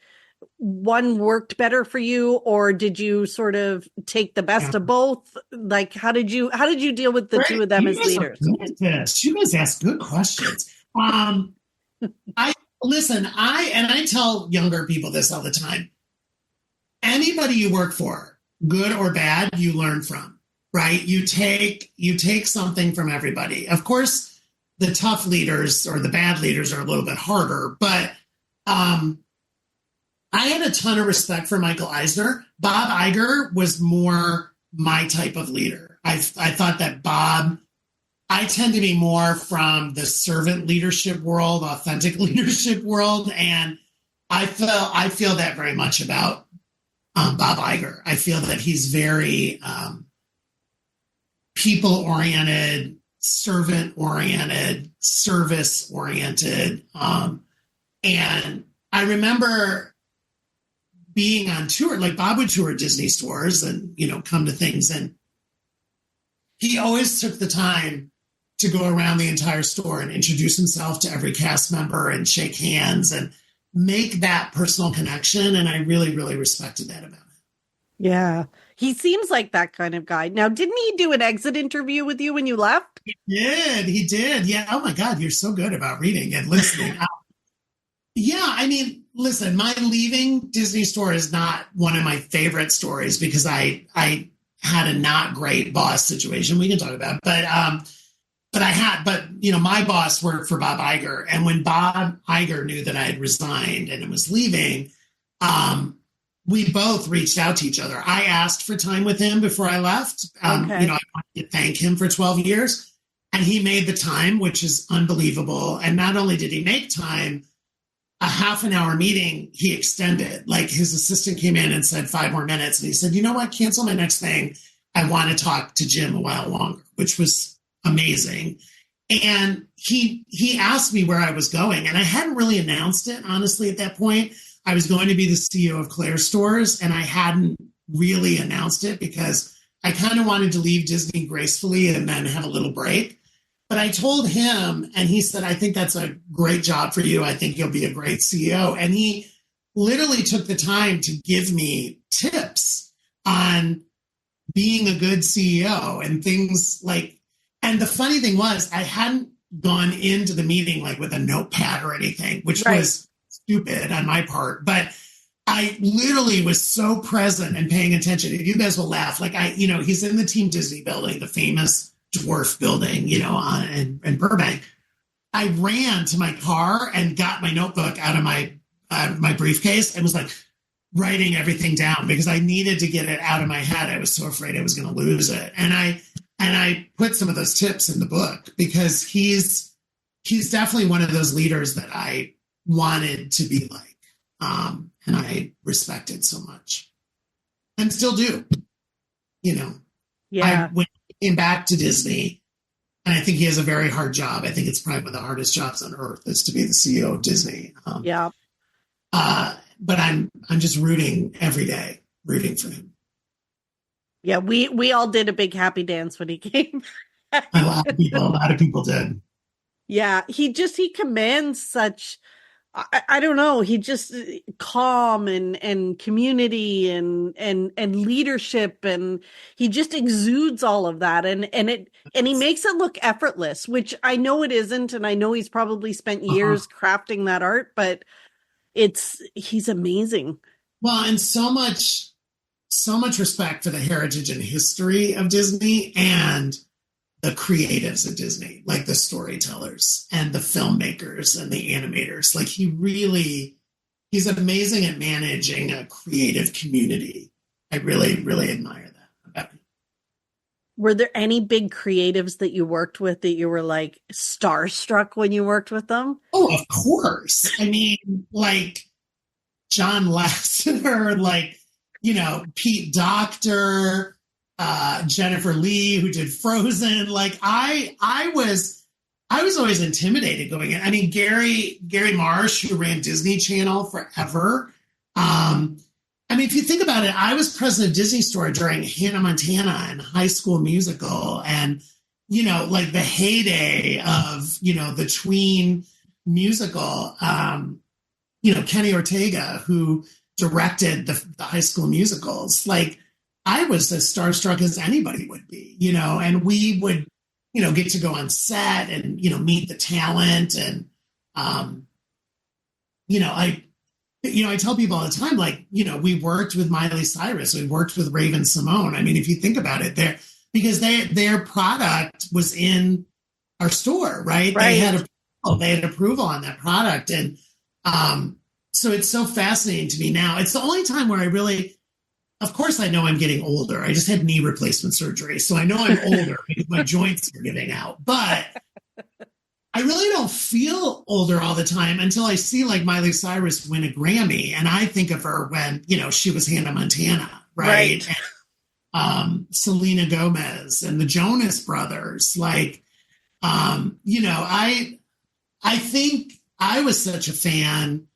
one worked better for you, or did you sort of take the best of both? Like, how did you deal with the two of them as leaders? You guys ask good questions. I tell younger people this all the time. Anybody you work for, good or bad, you learn from, right? You take something from everybody. Of course, the tough leaders or the bad leaders are a little bit harder, but I had a ton of respect for Michael Eisner. Bob Iger was more my type of leader. I thought that I tend to be more from the servant leadership world, authentic leadership world, and I feel that very much about Bob Iger. I feel that he's very people-oriented, servant-oriented, service-oriented. And I remember being on tour, like Bob would tour Disney stores and, come to things. And he always took the time to go around the entire store and introduce himself to every cast member and shake hands and make that personal connection. And I really, really respected that about him. Yeah. He seems like that kind of guy. Now, didn't he do an exit interview with you when you left? He did. Yeah. Oh my God, you're so good about reading and listening. Listen, my leaving Disney store is not one of my favorite stories because I had a not great boss situation we can talk about, but my boss worked for Bob Iger. And when Bob Iger knew that I had resigned and was leaving, we both reached out to each other. I asked for time with him before I left. I wanted to thank him for 12 years. And he made the time, which is unbelievable. And not only did he make time, a half an hour meeting, he extended. Like his assistant came in and said 5 more minutes. And he said, you know what, cancel my next thing. I want to talk to Jim a while longer, which was amazing. And he asked me where I was going. And I hadn't really announced it, honestly, at that point. I was going to be the CEO of Claire's stores, and I hadn't really announced it because I kind of wanted to leave Disney gracefully and then have a little break. But I told him, and he said, I think that's a great job for you. I think you'll be a great CEO. And he literally took the time to give me tips on being a good CEO and things like, and the funny thing was I hadn't gone into the meeting like with a notepad or anything, which was stupid on my part, but I literally was so present and paying attention. You guys will laugh. Like he's in the Team Disney building, the famous dwarf building, in Burbank. I ran to my car and got my notebook out of my briefcase and was like writing everything down because I needed to get it out of my head. I was so afraid I was going to lose it. And I put some of those tips in the book because he's definitely one of those leaders that I wanted to be like. And I respected so much and still do, you know. Yeah. When he came back to Disney, and I think he has a very hard job. I think it's probably one of the hardest jobs on earth is to be the CEO of Disney. Yeah. But I'm just rooting every day, rooting for him. Yeah, we all did a big happy dance when he came. A lot of people did. Yeah, he commands such, I don't know, he just calm and community and leadership, and he just exudes all of that, and he makes it look effortless, which I know it isn't, and I know he's probably spent years crafting that art, but he's amazing. Well, and so much respect for the heritage and history of Disney and the creatives of Disney, like the storytellers and the filmmakers and the animators. Like he's amazing at managing a creative community. I really, really admire that about him. Were there any big creatives that you worked with that you were like starstruck when you worked with them? Oh, of course. I mean, like John Lasseter, like, you know, Pete Docter, Jennifer Lee, who did Frozen. Like I was always intimidated going in. I mean, Gary Marsh, who ran Disney Channel forever. I mean, if you think about it, I was president of Disney Store during Hannah Montana and High School Musical, and you know, like the heyday of, you know, the tween musical. You know, Kenny Ortega, who directed the High School Musicals. Like, I was as starstruck as anybody would be, you know, and we would, you know, get to go on set and, you know, meet the talent. And, you know, I tell people all the time, like, you know, we worked with Miley Cyrus, we worked with Raven Simone. I mean, if you think about it, because their product was in our store, right? They had approval on that product. And so it's so fascinating to me now. It's the only time where I really, of course, I know I'm getting older. I just had knee replacement surgery, so I know I'm older because my joints are giving out. But I really don't feel older all the time until I see like Miley Cyrus win a Grammy, and I think of her when, you know, she was Hannah Montana, right? And, Selena Gomez and the Jonas Brothers. Like, you know, I think I was such a fan.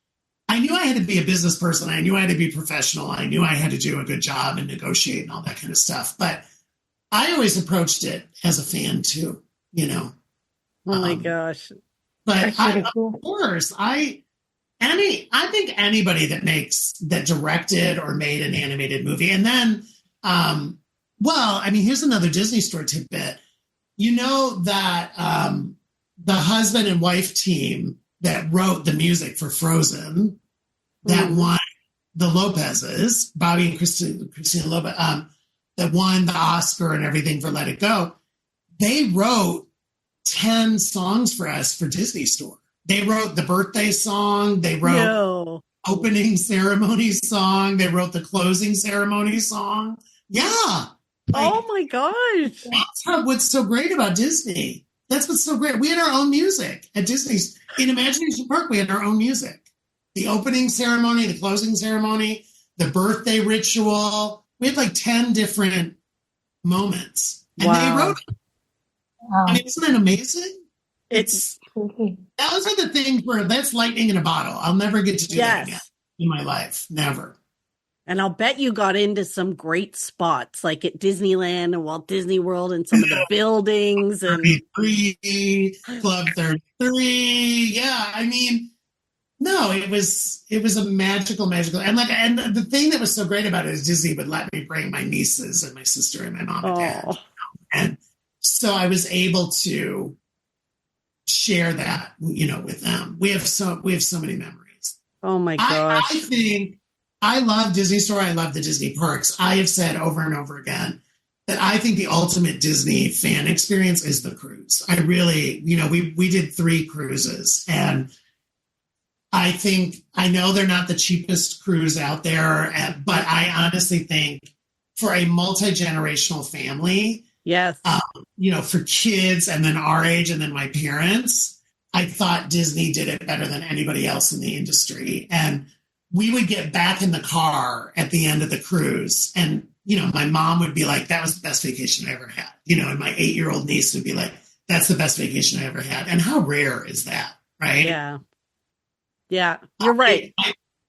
I knew I had to be a business person. I knew I had to be professional. I knew I had to do a good job and negotiate and all that kind of stuff. But I always approached it as a fan too, you know. Oh my gosh. But of course, I think anybody that directed or made an animated movie. And then, well, I mean, here's another Disney Store tidbit. You know that the husband and wife team that wrote the music for Frozen, that won the Lopez's, Bobby and Christina Lopez, that won the Oscar and everything for Let It Go, they wrote 10 songs for us for Disney Store. They wrote the birthday song, they wrote opening ceremony song, they wrote the closing ceremony song. Yeah. Like, oh my gosh. That's what's so great about Disney. That's what's so great. We had our own music at Disney's. In Imagination Park, we had our own music. The opening ceremony, the closing ceremony, the birthday ritual. We had like 10 different moments. And they wrote it. Wow. I mean, isn't that amazing? Those are the things where that's lightning in a bottle. I'll never get to do that again in my life. Never. And I'll bet you got into some great spots like at Disneyland and Walt Disney World and some of the buildings. And 33, Club 33. Yeah, I mean, no, it was a magical. And the thing that was so great about it is Disney would let me bring my nieces and my sister and my mom and dad. And so I was able to share that, you know, with them. We have so many memories. Oh my gosh. I think I love Disney Store. I love the Disney parks. I have said over and over again, that I think the ultimate Disney fan experience is the cruise. I really, we did 3 cruises, and I know they're not the cheapest cruise out there, but I honestly think for a multi-generational family, yes, for kids and then our age and then my parents, I thought Disney did it better than anybody else in the industry. And we would get back in the car at the end of the cruise, and my mom would be like, that was the best vacation I ever had. And my 8-year-old niece would be like, that's the best vacation I ever had. And how rare is that, right? Yeah. Yeah, you're right.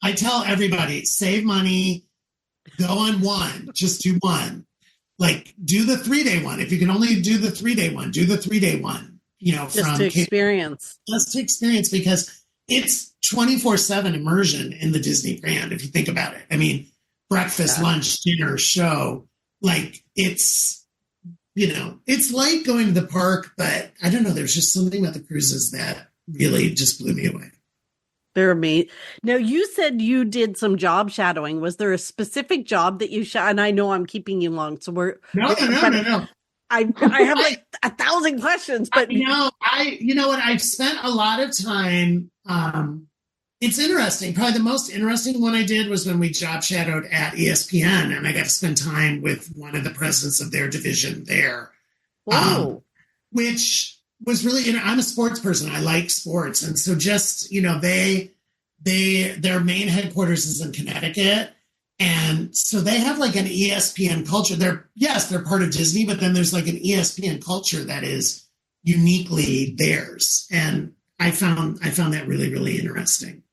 I tell everybody, save money, go on one, just do one. Like, do the 3-day one. If you can only do the 3-day one, do the 3-day one, just to experience. Just to experience, because it's 24/7 immersion in the Disney brand, if you think about it. I mean, breakfast, lunch, dinner, show, like it's like going to the park, but I don't know, there's just something about the cruises that really just blew me away. They're amazing. Now, you said you did some job shadowing. Was there a specific job that you and I know I'm keeping you long, so No. I have like 1,000 questions, but you know what? I've spent a lot of time. It's interesting. Probably the most interesting one I did was when we job shadowed at ESPN, and I got to spend time with one of the presidents of their division there, which was really, I'm a sports person. I like sports. And so just, their main headquarters is in Connecticut. And so they have like an ESPN culture. They're part of Disney, but then there's like an ESPN culture that is uniquely theirs. And I found that really, really interesting.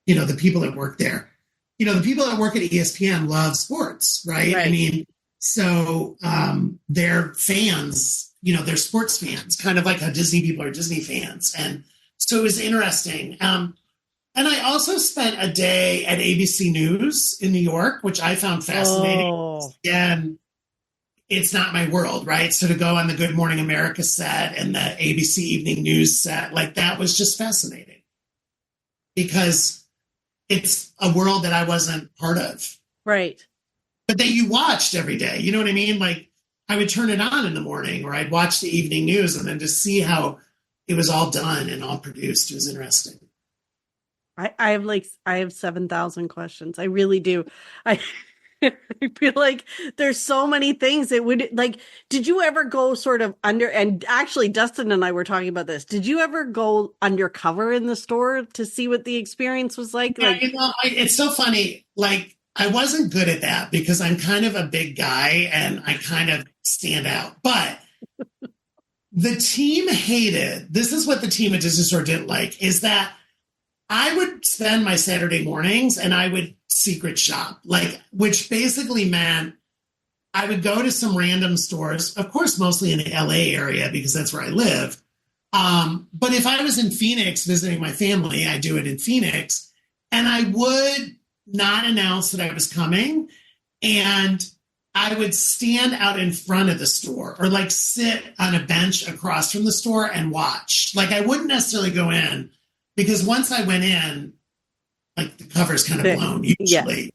The people that work there, the people that work at ESPN love sports, right? I mean, so they're fans, they're sports fans, kind of like how Disney people are Disney fans. And so it was interesting. And I also spent a day at ABC News in New York, which I found fascinating. Again, it's not my world, right? So to go on the Good Morning America set and the ABC Evening News set, like that was just fascinating because it's a world that I wasn't part of. Right. But that you watched every day. You know what I mean? Like I would turn it on in the morning, or I'd watch the evening news, and then to see how it was all done and all produced was interesting. I have 7,000 questions. I really do. I feel like there's so many things that would, like, did you ever go sort of under, and actually Dustin and I were talking about this. Did you ever go undercover in the store to see what the experience was like? Yeah, it's so funny. Like, I wasn't good at that because I'm kind of a big guy and I kind of stand out. But the team this is what the team at Disney Store didn't like, is that I would spend my Saturday mornings and I would secret shop, which basically meant I would go to some random stores, of course, mostly in the LA area because that's where I live. But if I was in Phoenix visiting my family, I'd do it in Phoenix, and I would not announce that I was coming. And I would stand out in front of the store or like sit on a bench across from the store and watch. Like I wouldn't necessarily go in, because once I went in, like the cover's kind of blown usually,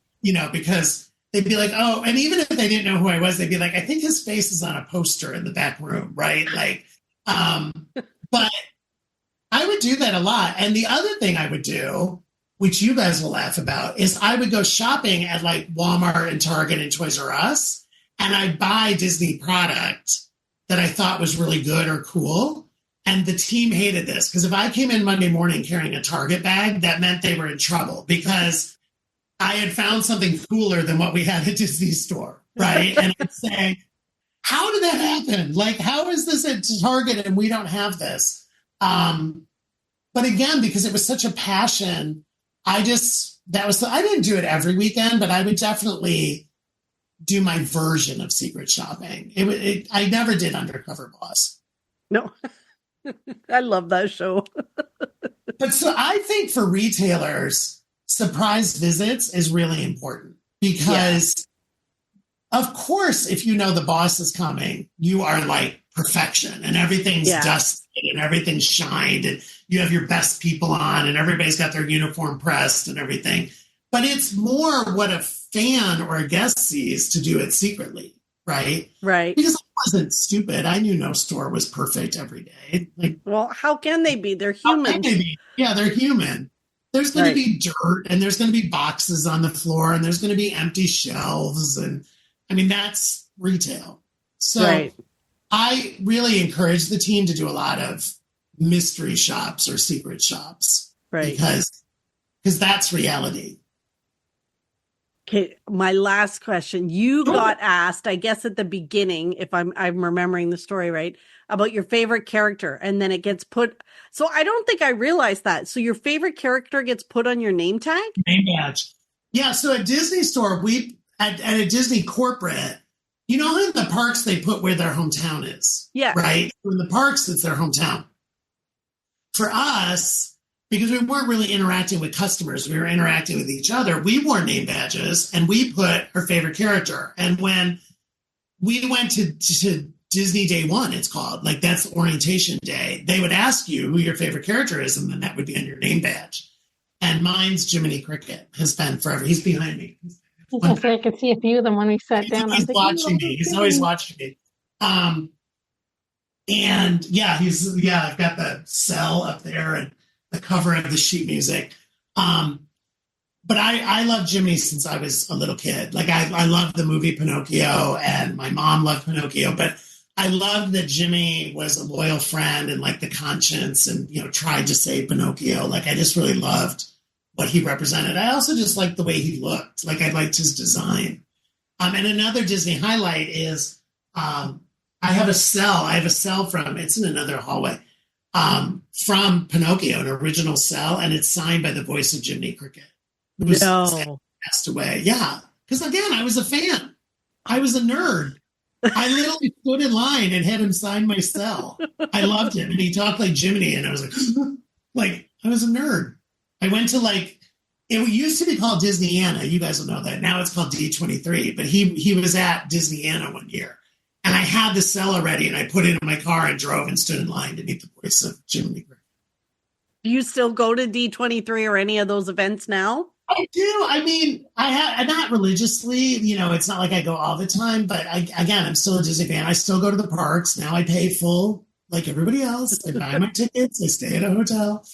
because they'd be like, oh, and even if they didn't know who I was, they'd be like, I think his face is on a poster in the back room, right? Like, but I would do that a lot. And the other thing I would do, which you guys will laugh about, is I would go shopping at like Walmart and Target and Toys R Us, and I'd buy Disney product that I thought was really good or cool. And the team hated this because if I came in Monday morning carrying a Target bag, that meant they were in trouble because I had found something cooler than what we had at Disney Store, right? And I'd say, how did that happen? Like, how is this at Target and we don't have this? But again, because it was such a passion, I didn't do it every weekend, but I would definitely do my version of secret shopping. I never did Undercover Boss. No. I love that show. But so I think for retailers, surprise visits is really important because, of course, if you know the boss is coming, you are like perfection and everything's dusted and everything's shined and you have your best people on and everybody's got their uniform pressed and everything. But it's more what a fan or a guest sees to do it secretly. right? Right. Because I wasn't stupid. I knew no store was perfect every day. Like, well, how can they be? They're how can humans. they be? Yeah, they're human. There's going Right. to be dirt, and there's going to be boxes on the floor, and there's going to be empty shelves. And I mean, that's retail. So Right. I really encourage the team to do a lot of mystery shops or secret shops. Right. Because that's reality. Okay, my last question. You got asked, I guess at the beginning, if I'm remembering the story right, about your favorite character, and then it gets put. So I don't think I realized that. So your favorite character gets put on your name tag? Name badge. Yeah, so at Disney Store, at a Disney corporate, you know how in the parks they put where their hometown is? Yeah. Right? In the parks, it's their hometown. For us, because we weren't really interacting with customers, we were interacting with each other, we wore name badges and we put our favorite character. And when we went to Disney Day One, it's called, like that's orientation day, they would ask you who your favorite character is, and then that would be on your name badge. And mine's Jiminy Cricket, has been forever. He's behind me. I could see a few of them when we sat down. He's watching me. He's always watching me. And yeah, I've got the cell up there and the cover of the sheet music. But I loved Jiminy since I was a little kid. Like I loved the movie Pinocchio, and my mom loved Pinocchio, but I loved that Jimmy was a loyal friend and like the conscience and, tried to save Pinocchio. Like I just really loved what he represented. I also just liked the way he looked. Like I liked his design. And another Disney highlight is I have a cell from, it's in another hallway, from Pinocchio, an original cell, and it's signed by the voice of Jiminy Cricket. It was passed away. Yeah. Because again, I was a fan. I was a nerd. I literally stood in line and had him sign my cell. I loved him. And he talked like Jiminy, and I was like I was a nerd. I went to it used to be called Disneyana. You guys will know that. Now it's called D23. But he was at Disneyana one year. And I had the cell already, and I put it in my car and drove and stood in line to meet the voice of Jiminy Cricket. Do you still go to D23 or any of those events now? I do. I mean, not religiously, it's not like I go all the time, but I'm still a Disney fan. I still go to the parks. Now I pay full like everybody else. I buy my tickets. I stay at a hotel.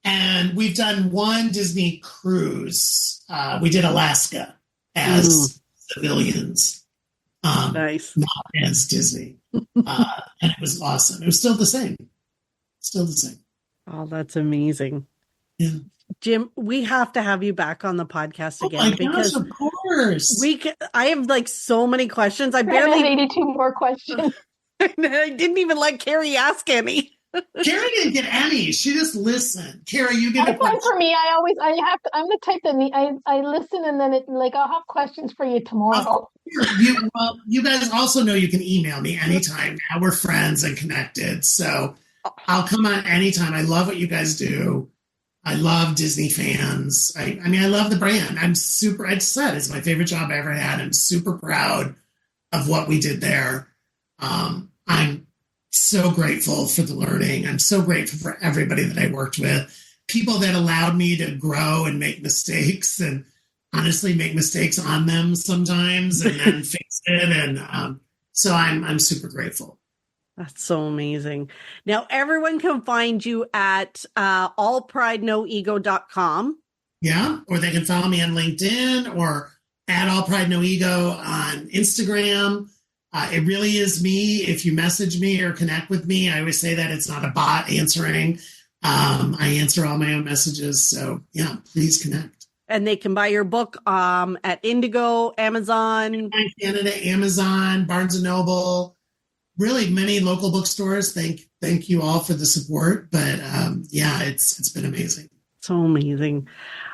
And we've done one Disney cruise. We did Alaska as civilians. Nice. Not as Disney. And it was awesome. It was still the same. Oh, that's amazing. Yeah. Jim, we have to have you back on the podcast again because of course. I have so many questions. I barely 82 more questions. I didn't even let Carrie ask any. Carrie didn't get any. She just listened. Carrie, you get a question. For me, I'm the type that I listen, and then I'll have questions for you tomorrow. You guys also know you can email me anytime. Now we're friends and connected, so I'll come on anytime. I love what you guys do. I love Disney fans. I love the brand. I just said it's my favorite job I ever had. I'm super proud of what we did there. I'm so grateful for the learning. I'm so grateful for everybody that I worked with, people that allowed me to grow and make mistakes, and honestly make mistakes on them sometimes and then fix it. And so I'm super grateful. That's so amazing. Now, everyone can find you at allpridenoego.com. Yeah, or they can follow me on LinkedIn or at allpridenoego on Instagram. It really is me. If you message me or connect with me, I always say that it's not a bot answering. I answer all my own messages. So, yeah, please connect. And they can buy your book at Indigo, Amazon. Canada, Amazon, Barnes & Noble. Really many local bookstores. Thank you all for the support. But it's been amazing. So amazing.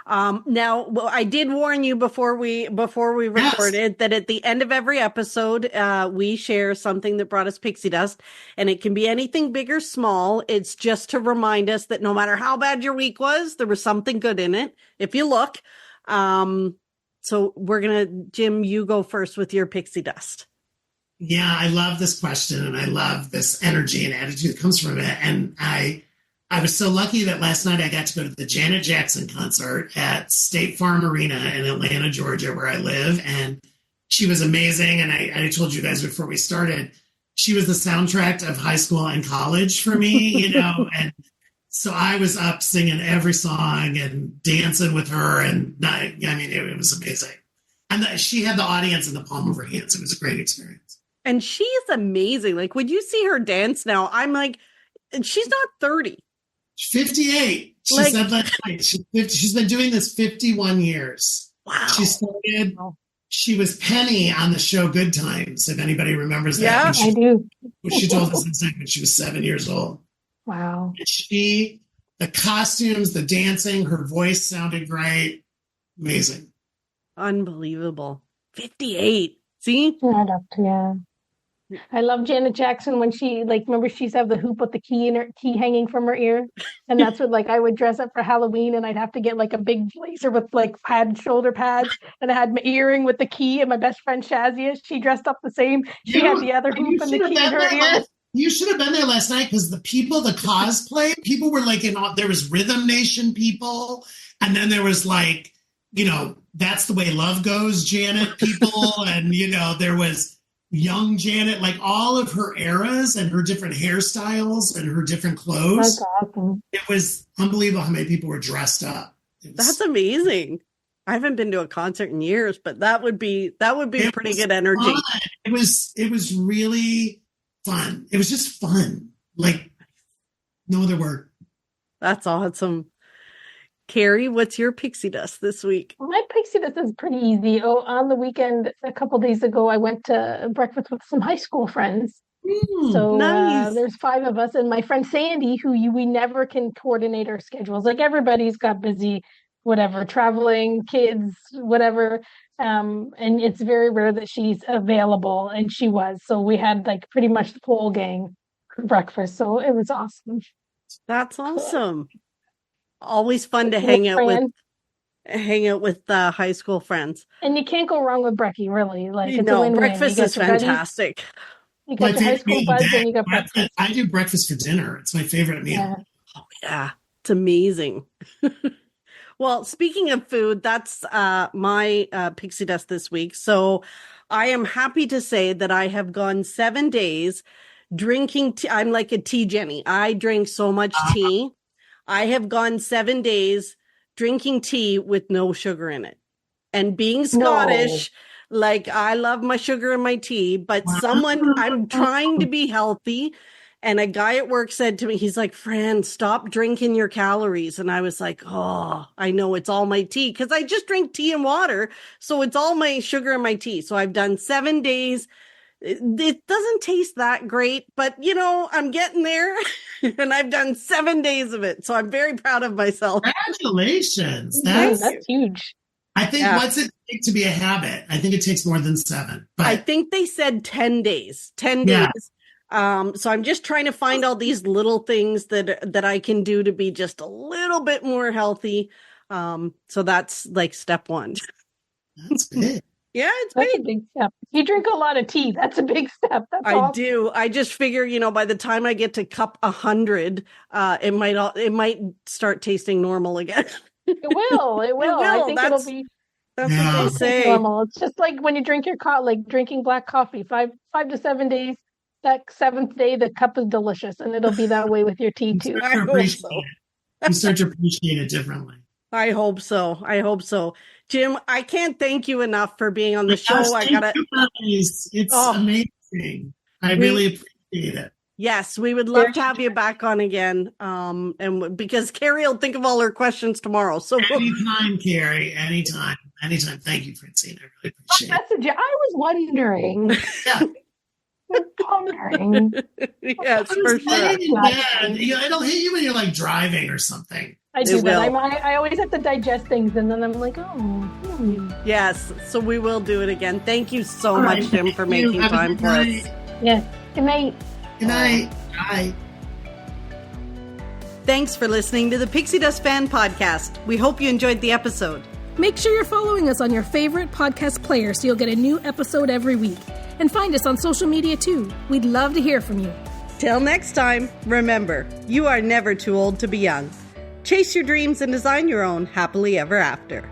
Now, I did warn you before we recorded that at the end of every episode, we share something that brought us pixie dust, and it can be anything big or small. It's just to remind us that no matter how bad your week was, there was something good in it. If you look, so Jim, you go first with your pixie dust. Yeah, I love this question, and I love this energy and attitude that comes from it. And I was so lucky that last night I got to go to the Janet Jackson concert at State Farm Arena in Atlanta, Georgia, where I live. And she was amazing. And I told you guys before we started, she was the soundtrack of high school and college for me, and so I was up singing every song and dancing with her. And it was amazing. And she had the audience in the palm of her hands. It was a great experience. And she is amazing. Like, when you see her dance now, I'm like, she's not 30. She's 58. She said that she's been doing this 51 years. Wow. She started, she was Penny on the show Good Times, if anybody remembers that. Yeah, I do. She told us in segment she was 7 years old. Wow. And the costumes, the dancing, her voice sounded great. Amazing. Unbelievable. 58. See? Yeah. I love Janet Jackson when she, remember she used to have the hoop with the key hanging from her ear? And that's what, I would dress up for Halloween and I'd have to get, a big blazer with, shoulder pads. And I had my earring with the key, and my best friend Shazia, she dressed up the same. She had the other hoop and the key in her ear. You should have been there last night, because the cosplay, people were there was Rhythm Nation people, and then there was That's the Way Love Goes Janet people, and there was young Janet, all of her eras and her different hairstyles and her different clothes. That's awesome. It was unbelievable how many people were dressed up. That's amazing. I haven't been to a concert in years, but that would be pretty good energy. Fun. It was really fun. It was just fun. No other word. That's awesome. Carrie, what's your pixie dust this week? My pixie dust is pretty easy. On the weekend, a couple days ago, I went to breakfast with some high school friends. So nice. There's 5 of us, and my friend Sandy, we never can coordinate our schedules. Everybody's got busy, whatever, traveling, kids, whatever. And it's very rare that she's available, and she was. So we had with pretty much the whole gang for breakfast. So it was awesome. That's awesome. Always fun to hang out with high school friends. And you can't go wrong with brekkie, really. It's a win-win. Breakfast is fantastic. You got your high school buds and you got breakfast. I do breakfast for dinner. It's my favorite meal. Yeah. Oh, yeah. It's amazing. Well, speaking of food, that's my pixie dust this week. So I am happy to say that I have gone 7 days drinking tea. I'm like a tea Jenny. I drink so much tea. I have gone 7 days drinking tea with no sugar in it. And being Scottish, I love my sugar in my tea, but I'm trying to be healthy. And a guy at work said to me, he's like, Fran, stop drinking your calories. And I was like, oh, I know it's all my tea, because I just drink tea and water. So it's all my sugar in my tea. So I've done 7 days. It doesn't taste that great, but I'm getting there, and I've done 7 days of it. So I'm very proud of myself. Congratulations. That's huge. I think what's it take to be a habit? I think it takes more than 7. But I think they said 10 days, 10 days. So I'm just trying to find all these little things that I can do to be just a little bit more healthy. So that's step 1. That's big. Yeah, it's That's a big step. You drink a lot of tea. That's a big step. That's I awesome. do. I just figure, by the time I get to cup 100, it might start tasting normal again. It will. I think it'll be. That's what they say. Normal. It's just like when you drink your drinking black coffee. 5 to 7 days. That 7th day, the cup is delicious, and it'll be that way with your tea too. You start to appreciate it differently. I hope so. Jim, I can't thank you enough for being on the show. It's amazing. I really appreciate it. Yes, we would love to have you back on again. And because Carrie will think of all her questions tomorrow. So anytime, Carrie, anytime. Thank you, Francine. I really appreciate it. I was wondering. Yeah. Yes, for sure. It'll hit you when you're driving or something. I do that. I always have to digest things, and then I'm like, oh. Yes, so we will do it again. Thank you so much, Jim, for making time for us. Yes. Good night. Good night. Bye. Thanks for listening to the Pixie Dust Fan Podcast. We hope you enjoyed the episode. Make sure you're following us on your favorite podcast player so you'll get a new episode every week. And find us on social media too. We'd love to hear from you. Till next time, remember, you are never too old to be young. Chase your dreams and design your own happily ever after.